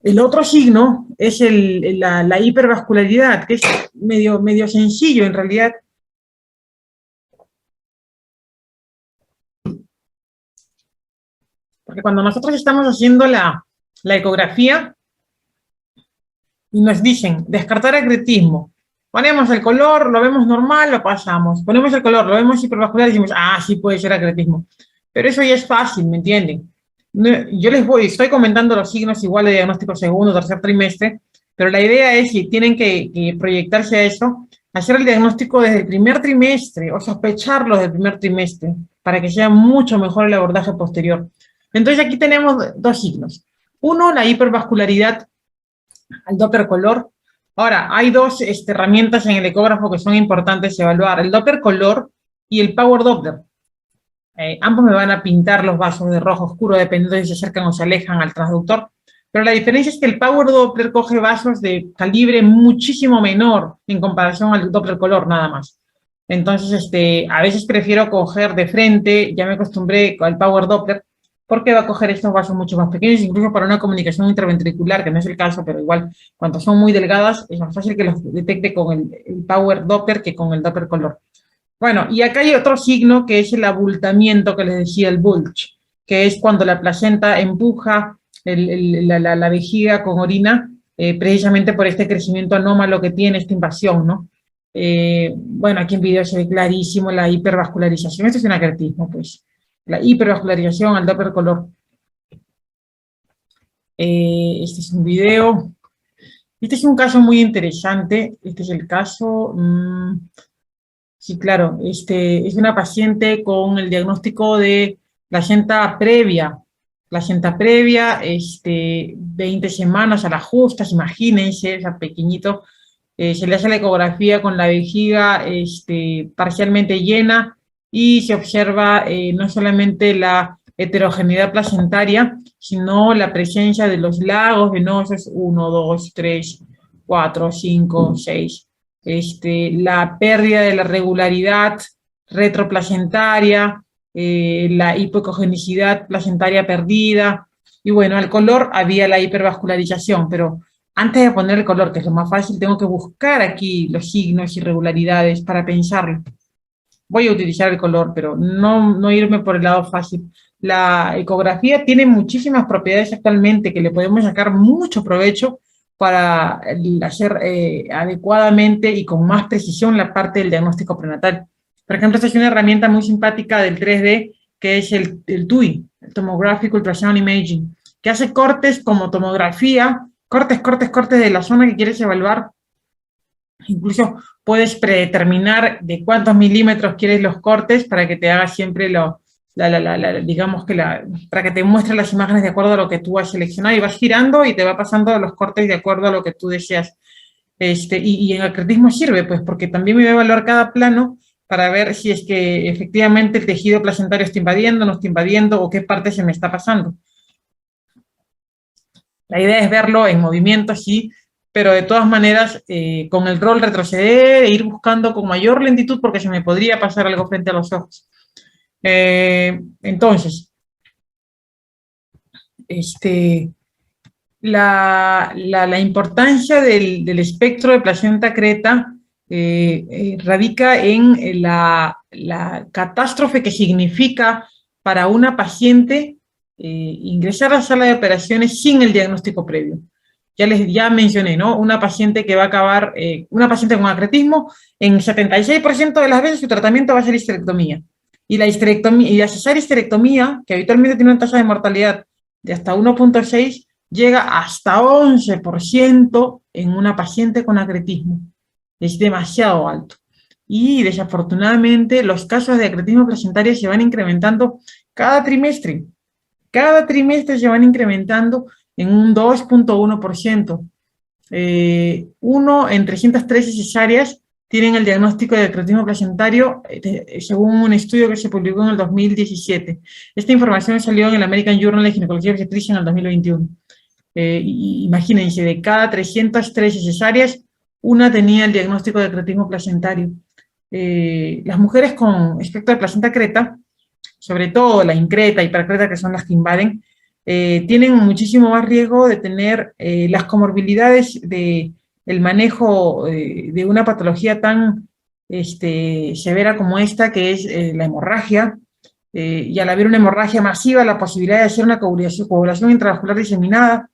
[SPEAKER 2] El otro signo es la hipervascularidad, que es medio sencillo en realidad. Porque cuando nosotros estamos haciendo la ecografía y nos dicen descartar acretismo, ponemos el color, lo vemos normal, lo pasamos. Ponemos el color, lo vemos hipervascular y decimos, ah, sí puede ser acretismo. Pero eso ya es fácil, ¿me entienden? Yo estoy comentando los signos igual de diagnóstico segundo, tercer trimestre, pero la idea es, si tienen que proyectarse a eso, hacer el diagnóstico desde el primer trimestre o sospecharlo desde el primer trimestre para que sea mucho mejor el abordaje posterior. Entonces aquí tenemos dos signos. Uno, la hipervascularidad al Doppler color. Ahora, hay dos herramientas en el ecógrafo que son importantes evaluar, el Doppler color y el Power Doppler. Ambos me van a pintar los vasos de rojo oscuro dependiendo de si se acercan o se alejan al transductor, pero la diferencia es que el Power Doppler coge vasos de calibre muchísimo menor en comparación al Doppler color nada más. Entonces, a veces prefiero coger de frente, ya me acostumbré al Power Doppler, porque va a coger estos vasos mucho más pequeños, incluso para una comunicación interventricular, que no es el caso, pero igual, cuando son muy delgadas, es más fácil que los detecte con el Power Doppler que con el Doppler color. Bueno, y acá hay otro signo que es el abultamiento que les decía, el bulge, que es cuando la placenta empuja la vejiga con orina, precisamente por este crecimiento anómalo que tiene esta invasión, ¿no? Bueno, aquí en video se ve clarísimo la hipervascularización. Esto es un acretismo, pues. La hipervascularización al Doppler color. Este es un video. Este es un caso muy interesante. Este es el caso... sí, claro. Es una paciente con el diagnóstico de placenta previa. Placenta previa, 20 semanas a las justas, imagínense, o sea, pequeñito. Se le hace la ecografía con la vejiga parcialmente llena y se observa no solamente la heterogeneidad placentaria, sino la presencia de los lagos venosos 1, 2, 3, 4, 5, 6, la pérdida de la regularidad retroplacentaria, la hipoecogenicidad placentaria perdida, y bueno, al color había la hipervascularización, pero antes de poner el color, que es lo más fácil, tengo que buscar aquí los signos y irregularidades para pensarlo. Voy a utilizar el color, pero no irme por el lado fácil. La ecografía tiene muchísimas propiedades actualmente que le podemos sacar mucho provecho para hacer adecuadamente y con más precisión la parte del diagnóstico prenatal. Por ejemplo, esta es una herramienta muy simpática del 3D, que es el TUI, el Tomographic Ultrasound Imaging, que hace cortes como tomografía, cortes de la zona que quieres evaluar. Incluso puedes predeterminar de cuántos milímetros quieres los cortes para que te haga siempre digamos que para que te muestre las imágenes de acuerdo a lo que tú has seleccionado, y vas girando y te va pasando los cortes de acuerdo a lo que tú deseas. Y en acretismo sirve, pues, porque también me va a evaluar cada plano para ver si es que efectivamente el tejido placentario está invadiendo, no está invadiendo, o qué parte se me está pasando. La idea es verlo en movimiento, sí, pero de todas maneras, con el rol retroceder e ir buscando con mayor lentitud porque se me podría pasar algo frente a los ojos. Entonces, La importancia del espectro de placenta creta radica en la catástrofe que significa para una paciente ingresar a la sala de operaciones sin el diagnóstico previo. Ya mencioné, ¿no? Una paciente que va a acabar, una paciente con acretismo, en 76% de las veces su tratamiento va a ser histerectomía. Y la cesárea histerectomía, que habitualmente tiene una tasa de mortalidad de hasta 1.6, llega hasta 11% en una paciente con acretismo. Es demasiado alto. Y desafortunadamente los casos de acretismo placentario se van incrementando cada trimestre. Cada trimestre se van incrementando en un 2.1%. Uno en 313 cesáreas tienen el diagnóstico de acretismo placentario, según un estudio que se publicó en el 2017. Esta información salió en el American Journal de Ginecología y Obstetricia en el 2021. Imagínense, de cada 313 cesáreas, una tenía el diagnóstico de acretismo placentario. Las mujeres con espectro de placenta creta, sobre todo la increta y hipercreta, que son las que invaden, tienen muchísimo más riesgo de tener las comorbilidades del manejo de una patología tan severa como esta, que es la hemorragia, y al haber una hemorragia masiva, la posibilidad de hacer una coagulación intravascular diseminada,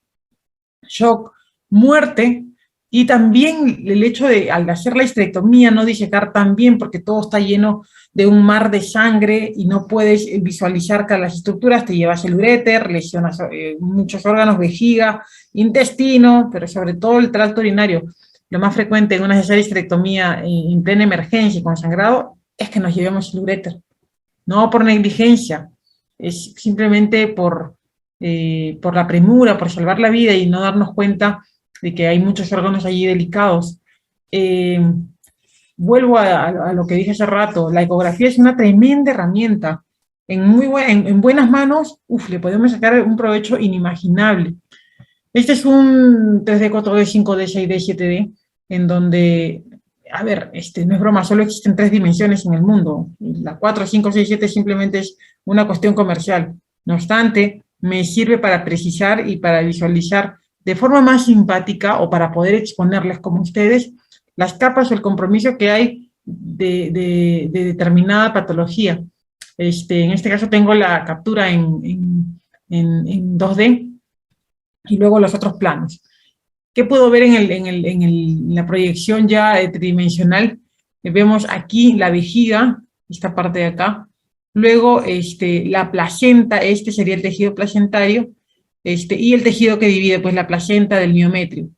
[SPEAKER 2] shock, muerte, y también el hecho de, al hacer la histerectomía, no disecar tan bien, porque todo está lleno de un mar de sangre y no puedes visualizar cada las estructuras, te llevas el uréter, lesionas muchos órganos, vejiga, intestino, pero sobre todo el tracto urinario. Lo más frecuente en una cesárea histerectomía en plena emergencia con sangrado es que nos llevemos el uréter. No por negligencia, es simplemente por la premura, por salvar la vida y no darnos cuenta de que hay muchos órganos allí delicados. Vuelvo a lo que dije hace rato, la ecografía es una tremenda herramienta. En buenas manos, le podemos sacar un provecho inimaginable. Este es un 3D, 4D, 5D, 6D, 7D, en donde, a ver, no es broma, solo existen 3 dimensiones en el mundo. La 4, 5, 6, 7 simplemente es una cuestión comercial. No obstante, me sirve para precisar y para visualizar de forma más simpática o para poder exponerles como ustedes las capas o el compromiso que hay de determinada patología. En este caso tengo la captura en 2D y luego los otros planos. ¿Qué puedo ver en la proyección ya tridimensional? Vemos aquí la vejiga, esta parte de acá. Luego la placenta, sería el tejido placentario, y el tejido que divide pues la placenta del miometrio.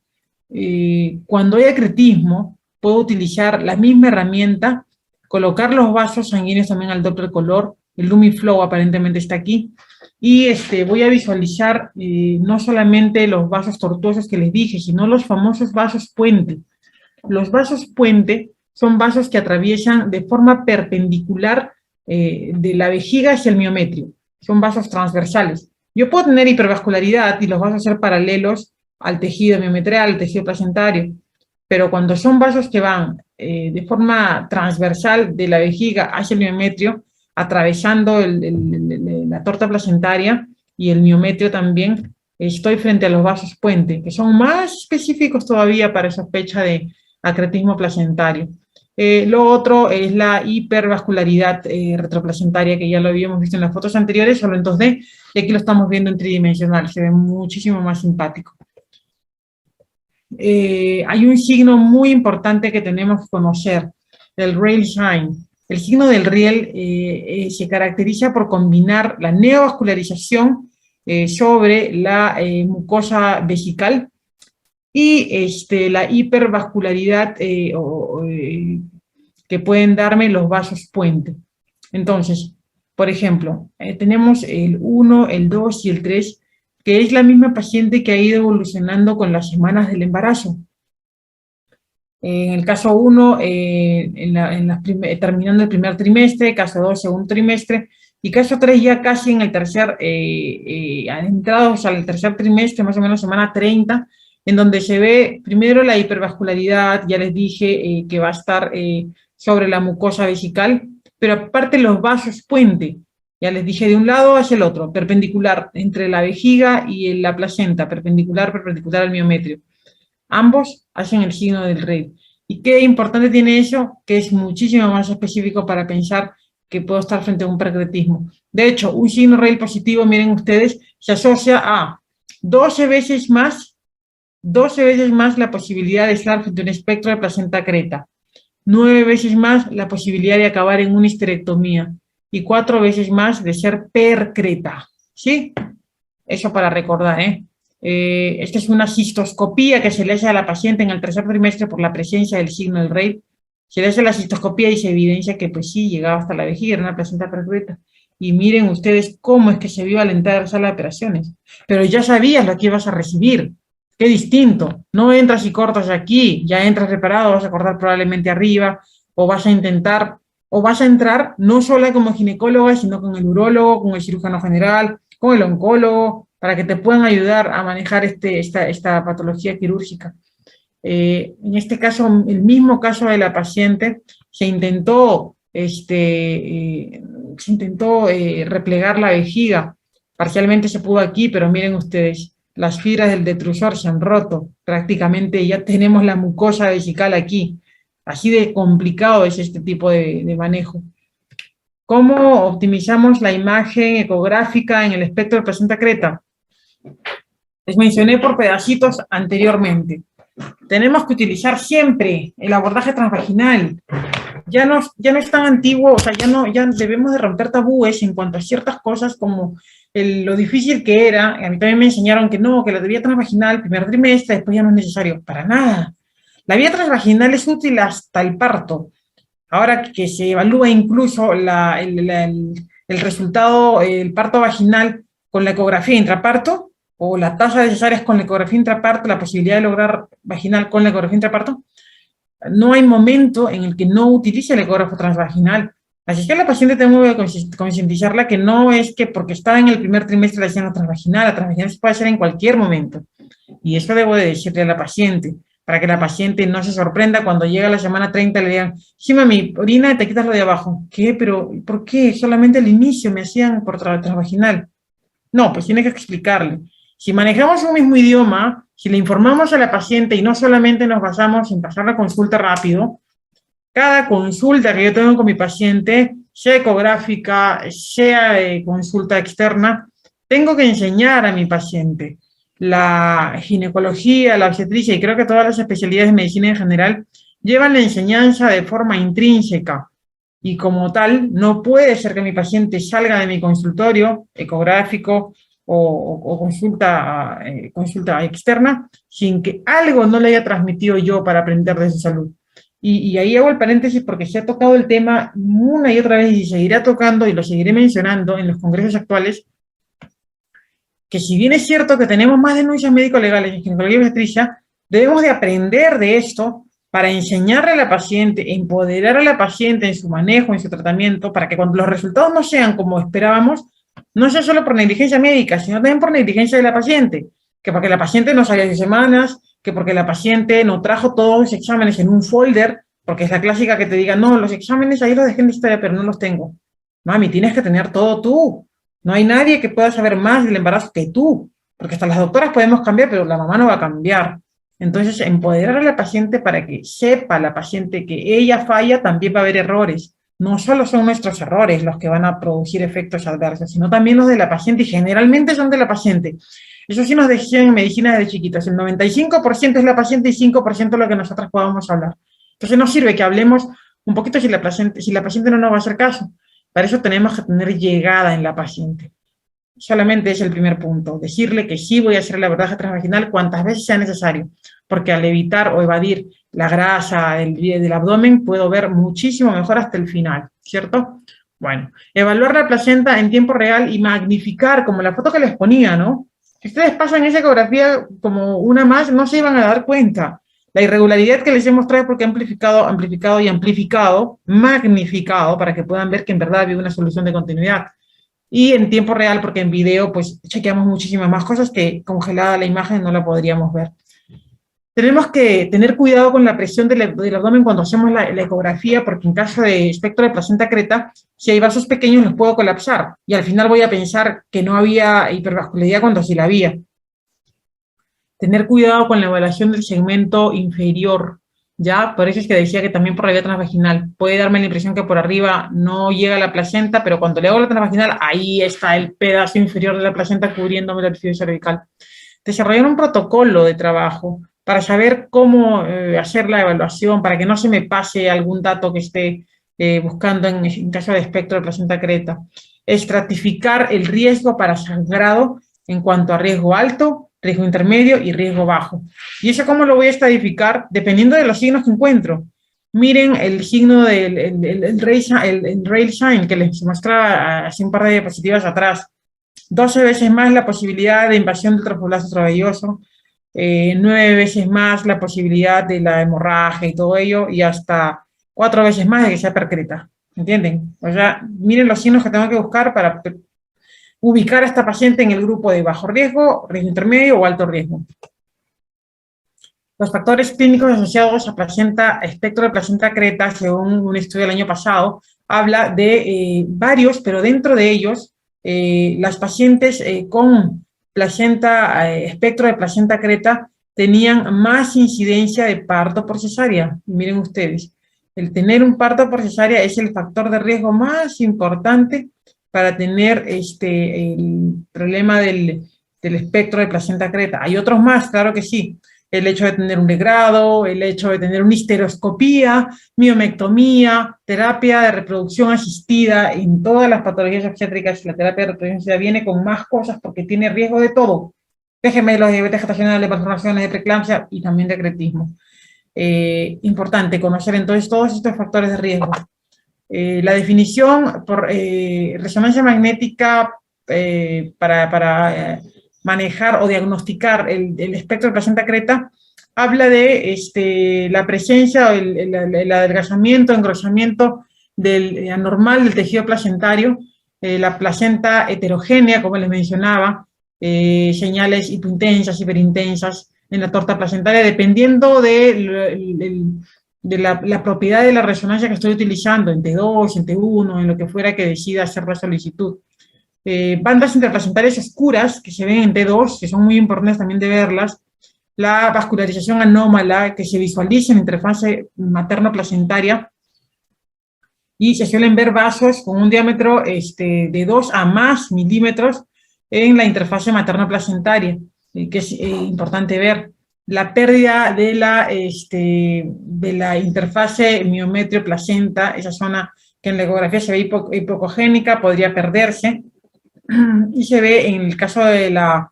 [SPEAKER 2] Cuando hay acretismo, puedo utilizar la misma herramienta, colocar los vasos sanguíneos también al Doppler color, el Lumiflow aparentemente está aquí, y voy a visualizar no solamente los vasos tortuosos que les dije, sino los famosos vasos puente. Los vasos puente son vasos que atraviesan de forma perpendicular de la vejiga hacia el miometrio. Son vasos transversales. Yo puedo tener hipervascularidad y los vasos ser paralelos al tejido miometrial, al tejido placentario, pero cuando son vasos que van de forma transversal de la vejiga hacia el miometrio, atravesando la torta placentaria y el miometrio también, estoy frente a los vasos puente, que son más específicos todavía para sospecha de acretismo placentario. Lo otro es la hipervascularidad retroplacentaria, que ya lo habíamos visto en las fotos anteriores, solo en 2D, y aquí lo estamos viendo en tridimensional, se ve muchísimo más simpático. Hay un signo muy importante que tenemos que conocer, el Rayleigh sign. El signo del Rayleigh se caracteriza por combinar la neovascularización sobre la mucosa vesical y la hipervascularidad que pueden darme los vasos puente. Entonces, por ejemplo, tenemos el 1, el 2 y el 3, que es la misma paciente que ha ido evolucionando con las semanas del embarazo. En el caso 1, terminando el primer trimestre, caso 2, segundo trimestre, y caso 3 ya casi en el tercer, adentrados al tercer trimestre, más o menos semana 30, en donde se ve primero la hipervascularidad, ya les dije que va a estar sobre la mucosa vesical, pero aparte los vasos puente, Ya les dije, de un lado hacia el otro, perpendicular entre la vejiga y la placenta, perpendicular al miometrio. Ambos hacen el signo del rey. ¿Y qué importante tiene eso? Que es muchísimo más específico para pensar que puedo estar frente a un percretismo. De hecho, un signo rey positivo, miren ustedes, se asocia a 12 veces más la posibilidad de estar frente a un espectro de placenta creta, 9 veces más la posibilidad de acabar en una histerectomía y 4 veces más de ser percreta. ¿Sí? Eso para recordar, ¿eh? Esta es una cistoscopía que se le hace a la paciente en el tercer trimestre por la presencia del signo del Rey. Se le hace la cistoscopía y se evidencia que pues sí, llegaba hasta la vejiga, era una placenta percreta. Y miren ustedes cómo es que se vio al entrar a la sala de operaciones. Pero ya sabías lo que ibas a recibir. Qué distinto. No entras y cortas aquí, ya entras reparado, vas a cortar probablemente arriba, o vas a intentar, o vas a entrar no solo como ginecóloga, sino con el urólogo, con el cirujano general, con el oncólogo, para que te puedan ayudar a manejar esta patología quirúrgica. En este caso, el mismo caso de la paciente, se intentó replegar la vejiga, parcialmente se pudo aquí, pero miren ustedes, las fibras del detrusor se han roto, prácticamente ya tenemos la mucosa vesical aquí, así de complicado es este tipo de manejo. ¿Cómo optimizamos la imagen ecográfica en el espectro de placenta creta? Les mencioné por pedacitos anteriormente. Tenemos que utilizar siempre el abordaje transvaginal. Ya no es tan antiguo, o sea, ya debemos de romper tabúes en cuanto a ciertas cosas como lo difícil que era. A mí también me enseñaron que no, que la vía transvaginal, primer trimestre, después ya no es necesario. Para nada. La vía transvaginal es útil hasta el parto. Ahora que se evalúa incluso el resultado, el parto vaginal con la ecografía intraparto, o la tasa de cesáreas con la ecografía intraparto, la posibilidad de lograr vaginal con la ecografía intraparto, no hay momento en el que no utilice el ecógrafo transvaginal. Así que a la paciente tengo que concientizarla que no es que porque está en el primer trimestre la hacen la transvaginal se puede hacer en cualquier momento. Y eso debo de decirle a la paciente, para que la paciente no se sorprenda cuando llega a la semana 30 y le digan, sí mami, orina y te quitas lo de abajo. ¿Qué? ¿Pero por qué? Solamente al inicio me hacían por transvaginal. No, pues tiene que explicarle. Si manejamos un mismo idioma, si le informamos a la paciente y no solamente nos basamos en pasar la consulta rápido, cada consulta que yo tengo con mi paciente, sea ecográfica, sea consulta externa, tengo que enseñar a mi paciente. La ginecología, la obstetricia y creo que todas las especialidades de medicina en general llevan la enseñanza de forma intrínseca y como tal no puede ser que mi paciente salga de mi consultorio ecográfico o consulta externa sin que algo no le haya transmitido yo para aprender de su salud. Y ahí hago el paréntesis porque se ha tocado el tema una y otra vez y seguirá tocando y lo seguiré mencionando en los congresos actuales, que si bien es cierto que tenemos más denuncias médico-legales en ginecología y obstetricia, debemos de aprender de esto para enseñarle a la paciente, empoderar a la paciente en su manejo, en su tratamiento, para que cuando los resultados no sean como esperábamos, no sea solo por negligencia médica, sino también por negligencia de la paciente, que porque la paciente no salió hace semanas, que porque la paciente no trajo todos los exámenes en un folder, porque es la clásica que te diga, no, los exámenes ahí los dejé en la historia, pero no los tengo. Mami, tienes que tener todo tú. No hay nadie que pueda saber más del embarazo que tú, porque hasta las doctoras podemos cambiar, pero la mamá no va a cambiar. Entonces, empoderar a la paciente para que sepa la paciente que ella falla, también va a haber errores. No solo son nuestros errores los que van a producir efectos adversos, sino también los de la paciente, y generalmente son de la paciente. Eso sí nos decían en medicina desde chiquitos, el 95% es la paciente y 5% lo que nosotros podamos hablar. Entonces no sirve que hablemos un poquito si la paciente no nos va a hacer caso. Para eso tenemos que tener llegada en la paciente. Solamente es el primer punto, decirle que sí voy a hacer el abordaje transvaginal cuantas veces sea necesario, porque al evitar o evadir la grasa del abdomen puedo ver muchísimo mejor hasta el final, ¿cierto? Bueno, evaluar la placenta en tiempo real y magnificar, como la foto que les ponía, ¿no? Si ustedes pasan esa ecografía como una más, no se iban a dar cuenta. La irregularidad que les he mostrado es porque he amplificado, magnificado, para que puedan ver que en verdad había una solución de continuidad. Y en tiempo real, porque en video, pues, chequeamos muchísimas más cosas que congelada la imagen no la podríamos ver. Tenemos que tener cuidado con la presión del abdomen cuando hacemos la ecografía, porque en caso de espectro de placenta creta, si hay vasos pequeños los puedo colapsar y al final voy a pensar que no había hipervascularidad cuando sí la había. Tener cuidado con la evaluación del segmento inferior, ¿ya? Por eso es que decía que también por la vía transvaginal. Puede darme la impresión que por arriba no llega la placenta, pero cuando le hago la transvaginal, ahí está el pedazo inferior de la placenta cubriéndome la orificio cervical. Desarrollar un protocolo de trabajo para saber cómo hacer la evaluación, para que no se me pase algún dato que esté buscando en caso de espectro de placenta creta. Estratificar el riesgo para sangrado en cuanto a riesgo alto, riesgo intermedio y riesgo bajo. ¿Y eso cómo lo voy a estratificar? Dependiendo de los signos que encuentro. Miren el signo del rail sign que les mostraba hace un par de diapositivas atrás. 12 veces más la posibilidad de invasión del trofoblasta trabeoso, 9 veces más la posibilidad de la hemorragia y todo ello, y hasta 4 veces más de que sea percreta. ¿Entienden? O sea, miren los signos que tengo que buscar para ubicar a esta paciente en el grupo de bajo riesgo, riesgo intermedio o alto riesgo. Los factores clínicos asociados a espectro de placenta creta, según un estudio del año pasado, habla de varios, pero dentro de ellos, las pacientes con espectro de placenta creta tenían más incidencia de parto por cesárea. Miren ustedes, el tener un parto por cesárea es el factor de riesgo más importante para tener el problema del espectro de placenta creta. Hay otros más, claro que sí. El hecho de tener un degrado, el hecho de tener una histeroscopía, miomectomía, terapia de reproducción asistida, en todas las patologías obstétricas la terapia de reproducción asistida viene con más cosas porque tiene riesgo de todo. De gemelos, de diabetes gestacional, de malformaciones, de preeclampsia y también de cretismo. Importante conocer entonces todos estos factores de riesgo. La definición por resonancia magnética para manejar o diagnosticar el espectro de placenta creta, habla de la presencia o el adelgazamiento, engrosamiento anormal del tejido placentario, la placenta heterogénea, como les mencionaba, señales hipointensas, hiperintensas en la torta placentaria, dependiendo de la propiedad de la resonancia que estoy utilizando, en T2, en T1, en lo que fuera que decida hacer la solicitud. Bandas interplacentarias oscuras que se ven en T2, que son muy importantes también de verlas, la vascularización anómala que se visualiza en la interfase materno-placentaria, y se suelen ver vasos con un diámetro de 2 a más milímetros en la interfase materno-placentaria, que es importante ver. La pérdida de la interfase miometrio-placenta, esa zona que en la ecografía se ve hipocogénica, podría perderse, y se ve en el caso de la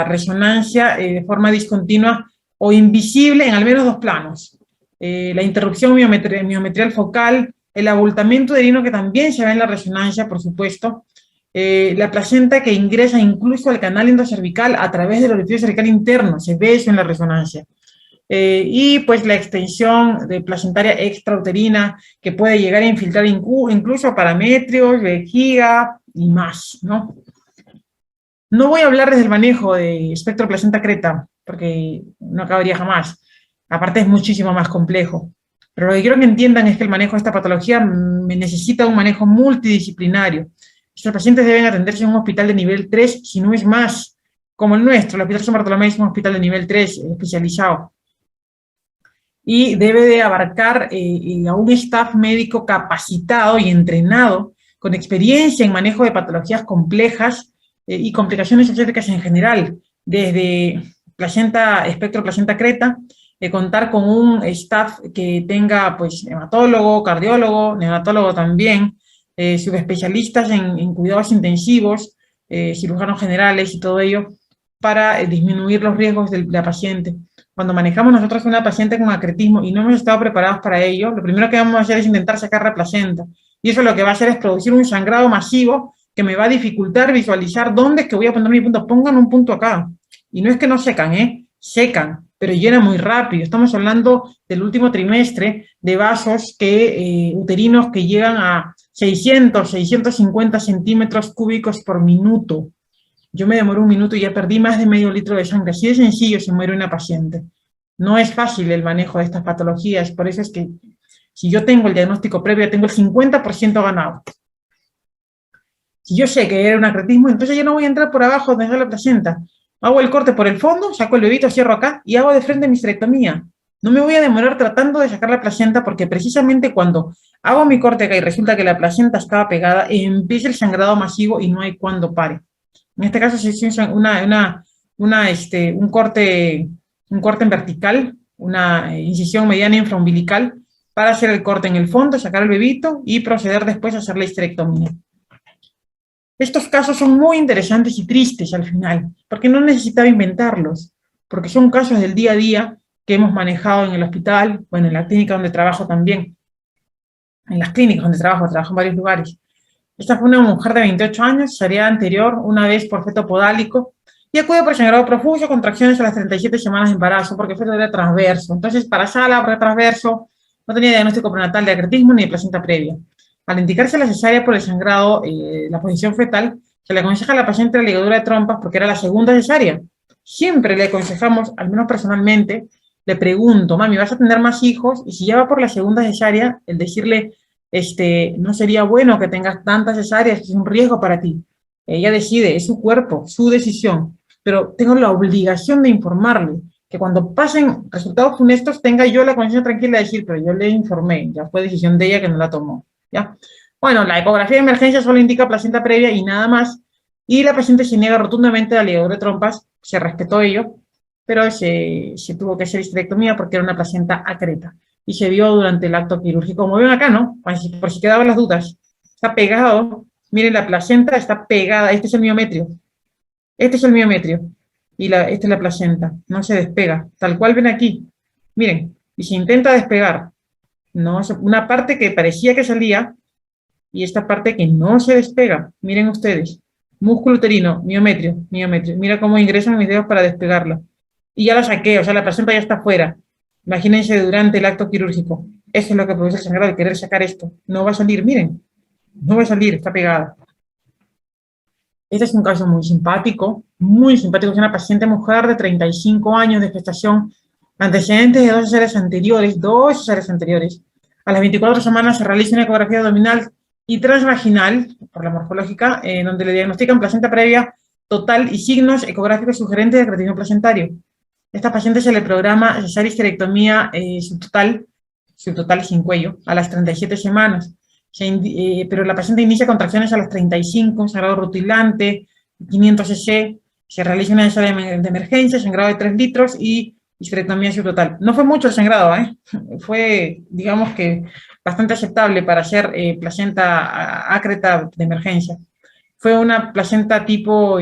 [SPEAKER 2] resonancia de forma discontinua o invisible en al menos 2 planos. La interrupción miometrial focal, el abultamiento uterino que también se ve en la resonancia, por supuesto, la placenta que ingresa incluso al canal endocervical a través del orificio cervical interno, se ve eso en la resonancia. Y pues la extensión de placentaria extrauterina que puede llegar a infiltrar incluso parametrios, vejiga y más, ¿no? No voy a hablarles del manejo de espectro placenta creta, porque no acabaría jamás. Aparte es muchísimo más complejo. Pero lo que quiero que entiendan es que el manejo de esta patología necesita un manejo multidisciplinario. Estos pacientes deben atenderse en un hospital de nivel 3, si no es más, como el nuestro. El Hospital San Bartolomé es un hospital de nivel 3 especializado. Y debe de abarcar a un staff médico capacitado y entrenado, con experiencia en manejo de patologías complejas y complicaciones obstétricas en general, desde espectro placenta creta, contar con un staff que tenga pues hematólogo, cardiólogo, neonatólogo también, subespecialistas en cuidados intensivos, cirujanos generales y todo ello, para disminuir los riesgos de la paciente. Cuando manejamos nosotros una paciente con acretismo y no hemos estado preparados para ello, lo primero que vamos a hacer es intentar sacar la placenta. Y eso lo que va a hacer es producir un sangrado masivo que me va a dificultar visualizar dónde es que voy a poner mi punto. Pongan un punto acá. Y no es que no secan, secan, pero llenan muy rápido. Estamos hablando del último trimestre de vasos uterinos que llegan a 600, 650 centímetros cúbicos por minuto. yo me demoro un minuto y ya perdí más de medio litro de sangre. Así de sencillo se muere una paciente. No es fácil el manejo de estas patologías, por eso es que si yo tengo el diagnóstico previo, tengo el 50% ganado. Si yo sé que era un acretismo, entonces yo no voy a entrar por abajo donde está la placenta. Hago el corte por el fondo, saco el bebito, cierro acá y hago de frente mi histerectomía. No me voy a demorar tratando de sacar la placenta porque precisamente cuando hago mi corte acá y resulta que la placenta estaba pegada, empieza el sangrado masivo y no hay cuándo pare. En este caso se hizo un corte en vertical, una incisión mediana infraumbilical para hacer el corte en el fondo, sacar el bebito y proceder después a hacer la histerectomía. Estos casos son muy interesantes y tristes al final, porque no necesitaba inventarlos, porque son casos del día a día que hemos manejado en el hospital, bueno, en la clínica donde trabajo también, en las clínicas donde trabajo en varios lugares. Esta fue una mujer de 28 años, cesárea anterior, una vez por feto podálico, y acude por sangrado profuso, contracciones a las 37 semanas de embarazo, porque feto era transverso. Entonces, para sala, para transverso, no tenía diagnóstico prenatal de acretismo ni de placenta previa. Al indicarse la cesárea por el sangrado, la posición fetal, se le aconseja a la paciente la ligadura de trompas porque era la segunda cesárea. Siempre le aconsejamos, al menos personalmente, le pregunto, mami, ¿vas a tener más hijos? Y si ya va por la segunda cesárea, el decirle, no sería bueno que tengas tantas cesáreas, es un riesgo para ti. Ella decide, es su cuerpo, su decisión, pero tengo la obligación de informarle, que cuando pasen resultados funestos tenga yo la conciencia tranquila de decir, pero yo le informé, ya fue decisión de ella que no la tomó. ¿Ya? Bueno, la ecografía de emergencia solo indica placenta previa y nada más, y la paciente se niega rotundamente a la ligadura de trompas, se respetó ello, pero se tuvo que hacer histerectomía porque era una placenta acreta, y se vio durante el acto quirúrgico, como ven acá, ¿no? Por si quedaban las dudas, está pegado, miren la placenta está pegada, este es el miometrio, y esta es la placenta, no se despega, tal cual ven aquí, miren, y se intenta despegar, no, una parte que parecía que salía y esta parte que no se despega. Miren ustedes, músculo uterino, miometrio. Mira cómo ingresan mis dedos para despegarla. Y ya la saqué, o sea, la placenta ya está afuera. Imagínense durante el acto quirúrgico. Eso es lo que produce el sangrado, de querer sacar esto. No va a salir, miren. No va a salir, está pegada. Este es un caso muy simpático. Es una paciente mujer de 35 años de gestación, antecedentes de dos cesáreas anteriores. A las 24 semanas se realiza una ecografía abdominal y transvaginal, por la morfológica, donde le diagnostican placenta previa total y signos ecográficos sugerentes de acretismo placentario. A esta paciente se le programa cesárea histerectomía subtotal sin cuello, a las 37 semanas. Pero la paciente inicia contracciones a las 35, sangrado rutilante, 500 cc, se realiza una cesárea de emergencia, sangrado de 3 litros y histerectomía subtotal. No fue mucho el sangrado, fue, digamos que, bastante aceptable para hacer placenta ácreta de emergencia. Fue una placenta tipo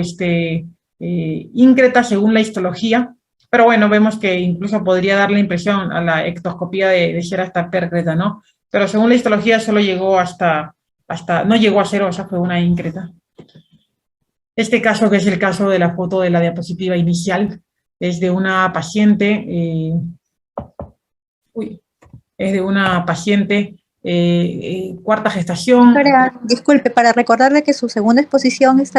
[SPEAKER 2] íncreta según la histología, pero bueno, vemos que incluso podría dar la impresión a la ectoscopía de ser hasta pércreta, ¿no? Pero según la histología solo llegó no llegó a cero, o sea, fue una íncreta. Este caso, que es el caso de la foto de la diapositiva inicial, es de una paciente, cuarta gestación.
[SPEAKER 1] Disculpe, para recordarle que su segunda exposición es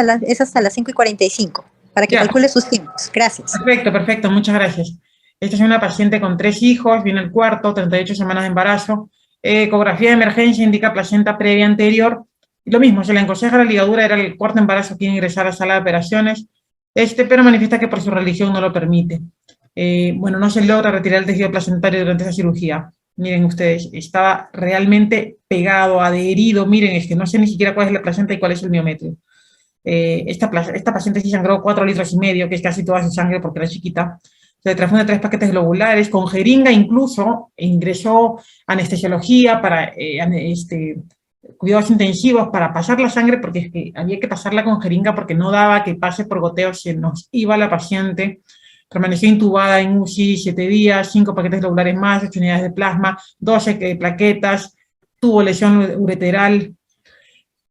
[SPEAKER 1] hasta las 5:45, para que calcule sus tiempos. Gracias.
[SPEAKER 2] Perfecto, muchas gracias. Esta es una paciente con 3 hijos, viene el cuarto, 38 semanas de embarazo, ecografía de emergencia indica placenta previa anterior, y lo mismo, se le aconseja la ligadura, era el cuarto embarazo, quiere ingresar a sala de operaciones, pero manifiesta que por su religión no lo permite. Bueno, no se logra retirar el tejido placentario durante esa cirugía. Miren ustedes, estaba realmente pegado, adherido. Miren, es que no sé ni siquiera cuál es la placenta y cuál es el miometrio. Esta paciente sí sangró 4,5 litros, que es casi toda su sangre porque era chiquita. Se le transfunde 3 paquetes globulares, con jeringa incluso, ingresó anestesiología para cuidados intensivos para pasar la sangre, porque es que había que pasarla con jeringa porque no daba que pase por goteo, se nos iba la paciente. Permaneció intubada en UCI 7 días, 5 paquetes globulares más, 8 unidades de plasma, 12 plaquetas, tuvo lesión ureteral.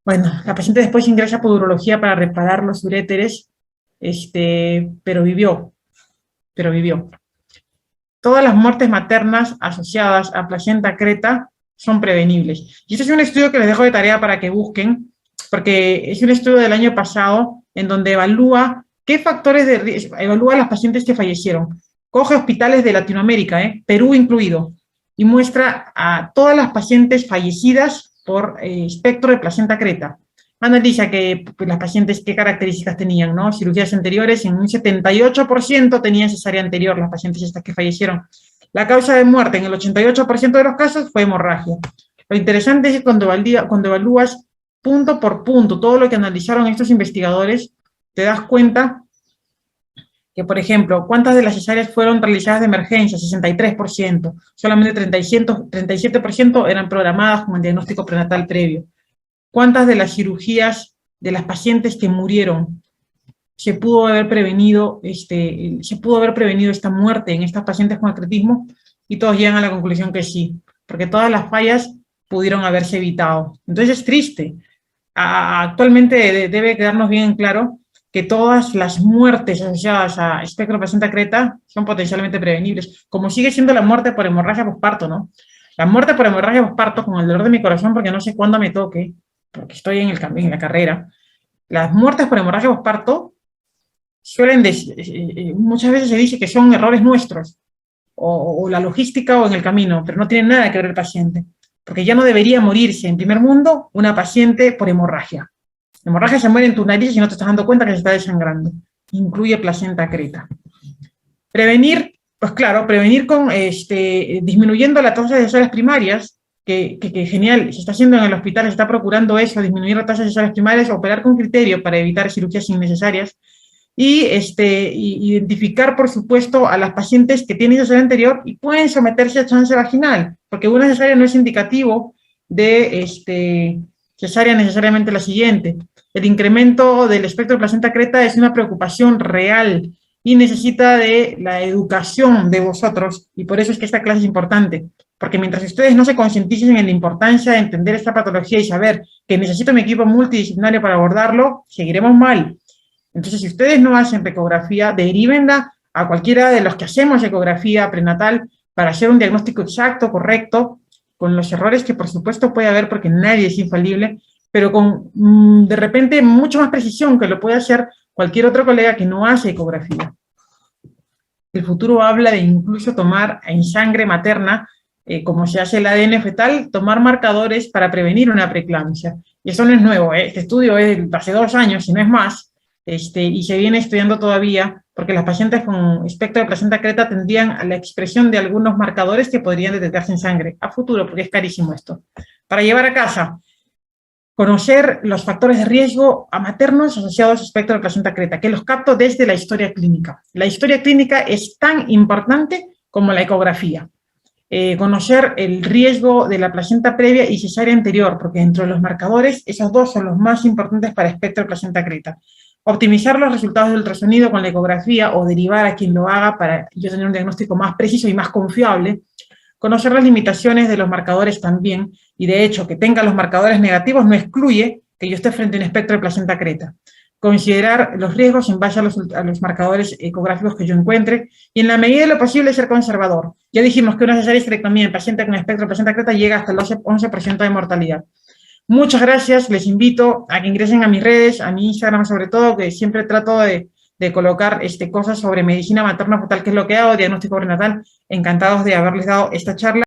[SPEAKER 2] Bueno, la paciente después ingresa por urología para reparar los uréteres, pero vivió. Todas las muertes maternas asociadas a placenta acreta son prevenibles. Y este es un estudio que les dejo de tarea para que busquen, porque es un estudio del año pasado en donde evalúa qué factores de riesgo, evalúa a las pacientes que fallecieron. Coge hospitales de Latinoamérica, Perú incluido, y muestra a todas las pacientes fallecidas por espectro de placenta creta. Analiza que pues, las pacientes qué características tenían, ¿no? Cirugías anteriores, en un 78% tenían cesárea anterior, las pacientes estas que fallecieron. La causa de muerte en el 88% de los casos fue hemorragia. Lo interesante es que cuando evalúas punto por punto todo lo que analizaron estos investigadores, te das cuenta que, por ejemplo, ¿cuántas de las cesáreas fueron realizadas de emergencia? 63%. Solamente 37% eran programadas con el diagnóstico prenatal previo. ¿Cuántas de las cirugías de las pacientes que murieron se pudo haber prevenido esta muerte en estas pacientes con acretismo? Y todos llegan a la conclusión que sí, porque todas las fallas pudieron haberse evitado. Entonces es triste. Actualmente debe quedarnos bien en claro que todas las muertes asociadas a espectro placenta creta son potencialmente prevenibles, como sigue siendo la muerte por hemorragia posparto, ¿no? La muerte por hemorragia posparto, con el dolor de mi corazón, porque no sé cuándo me toque, porque estoy en la carrera, las muertes por hemorragia posparto muchas veces se dice que son errores nuestros, o la logística o en el camino, pero no tiene nada que ver el paciente, porque ya no debería morirse en primer mundo una paciente por hemorragia. La hemorragia se muere en tus narices y no te estás dando cuenta que se está desangrando. Incluye placenta creta. Prevenir, pues claro, prevenir con disminuyendo la tasa de cesáreas primarias, que genial, se está haciendo en el hospital, se está procurando eso, disminuir la tasa de cesáreas primarias, operar con criterio para evitar cirugías innecesarias, y identificar, por supuesto, a las pacientes que tienen cesárea anterior y pueden someterse a chance vaginal, porque una cesárea no es indicativo de cesárea necesariamente la siguiente. El incremento del espectro de placenta creta es una preocupación real y necesita de la educación de vosotros, y por eso es que esta clase es importante, porque mientras ustedes no se concienticen en la importancia de entender esta patología y saber que necesito mi equipo multidisciplinario para abordarlo, seguiremos mal. Entonces, si ustedes no hacen ecografía, derivenla a cualquiera de los que hacemos ecografía prenatal para hacer un diagnóstico exacto, correcto, con los errores que por supuesto puede haber porque nadie es infalible, pero con de repente mucho más precisión que lo puede hacer cualquier otro colega que no hace ecografía. El futuro habla de incluso tomar en sangre materna, como se hace el ADN fetal, tomar marcadores para prevenir una preeclampsia. Y eso no es nuevo, este estudio es de hace 2 años, si no es más, y se viene estudiando todavía, porque las pacientes con espectro de placenta creta tendrían a la expresión de algunos marcadores que podrían detectarse en sangre a futuro, porque es carísimo esto. Para llevar a casa, conocer los factores de riesgo a maternos asociados a espectro de placenta creta, que los capto desde la historia clínica. La historia clínica es tan importante como la ecografía. Conocer el riesgo de la placenta previa y cesárea anterior, porque dentro de los marcadores, esos dos son los más importantes para espectro de placenta creta. Optimizar los resultados del ultrasonido con la ecografía o derivar a quien lo haga para yo tener un diagnóstico más preciso y más confiable. Conocer las limitaciones de los marcadores también, y de hecho que tenga los marcadores negativos no excluye que yo esté frente a un espectro de placenta creta. Considerar los riesgos en base a los marcadores ecográficos que yo encuentre, y en la medida de lo posible ser conservador. Ya dijimos que una cesárea histerectomía en paciente con espectro de placenta creta llega hasta el 11% de mortalidad. Muchas gracias, les invito a que ingresen a mis redes, a mi Instagram sobre todo, que siempre trato de colocar cosas sobre medicina materno-fetal, que es lo que hago, diagnóstico prenatal. Encantados de haberles dado esta charla.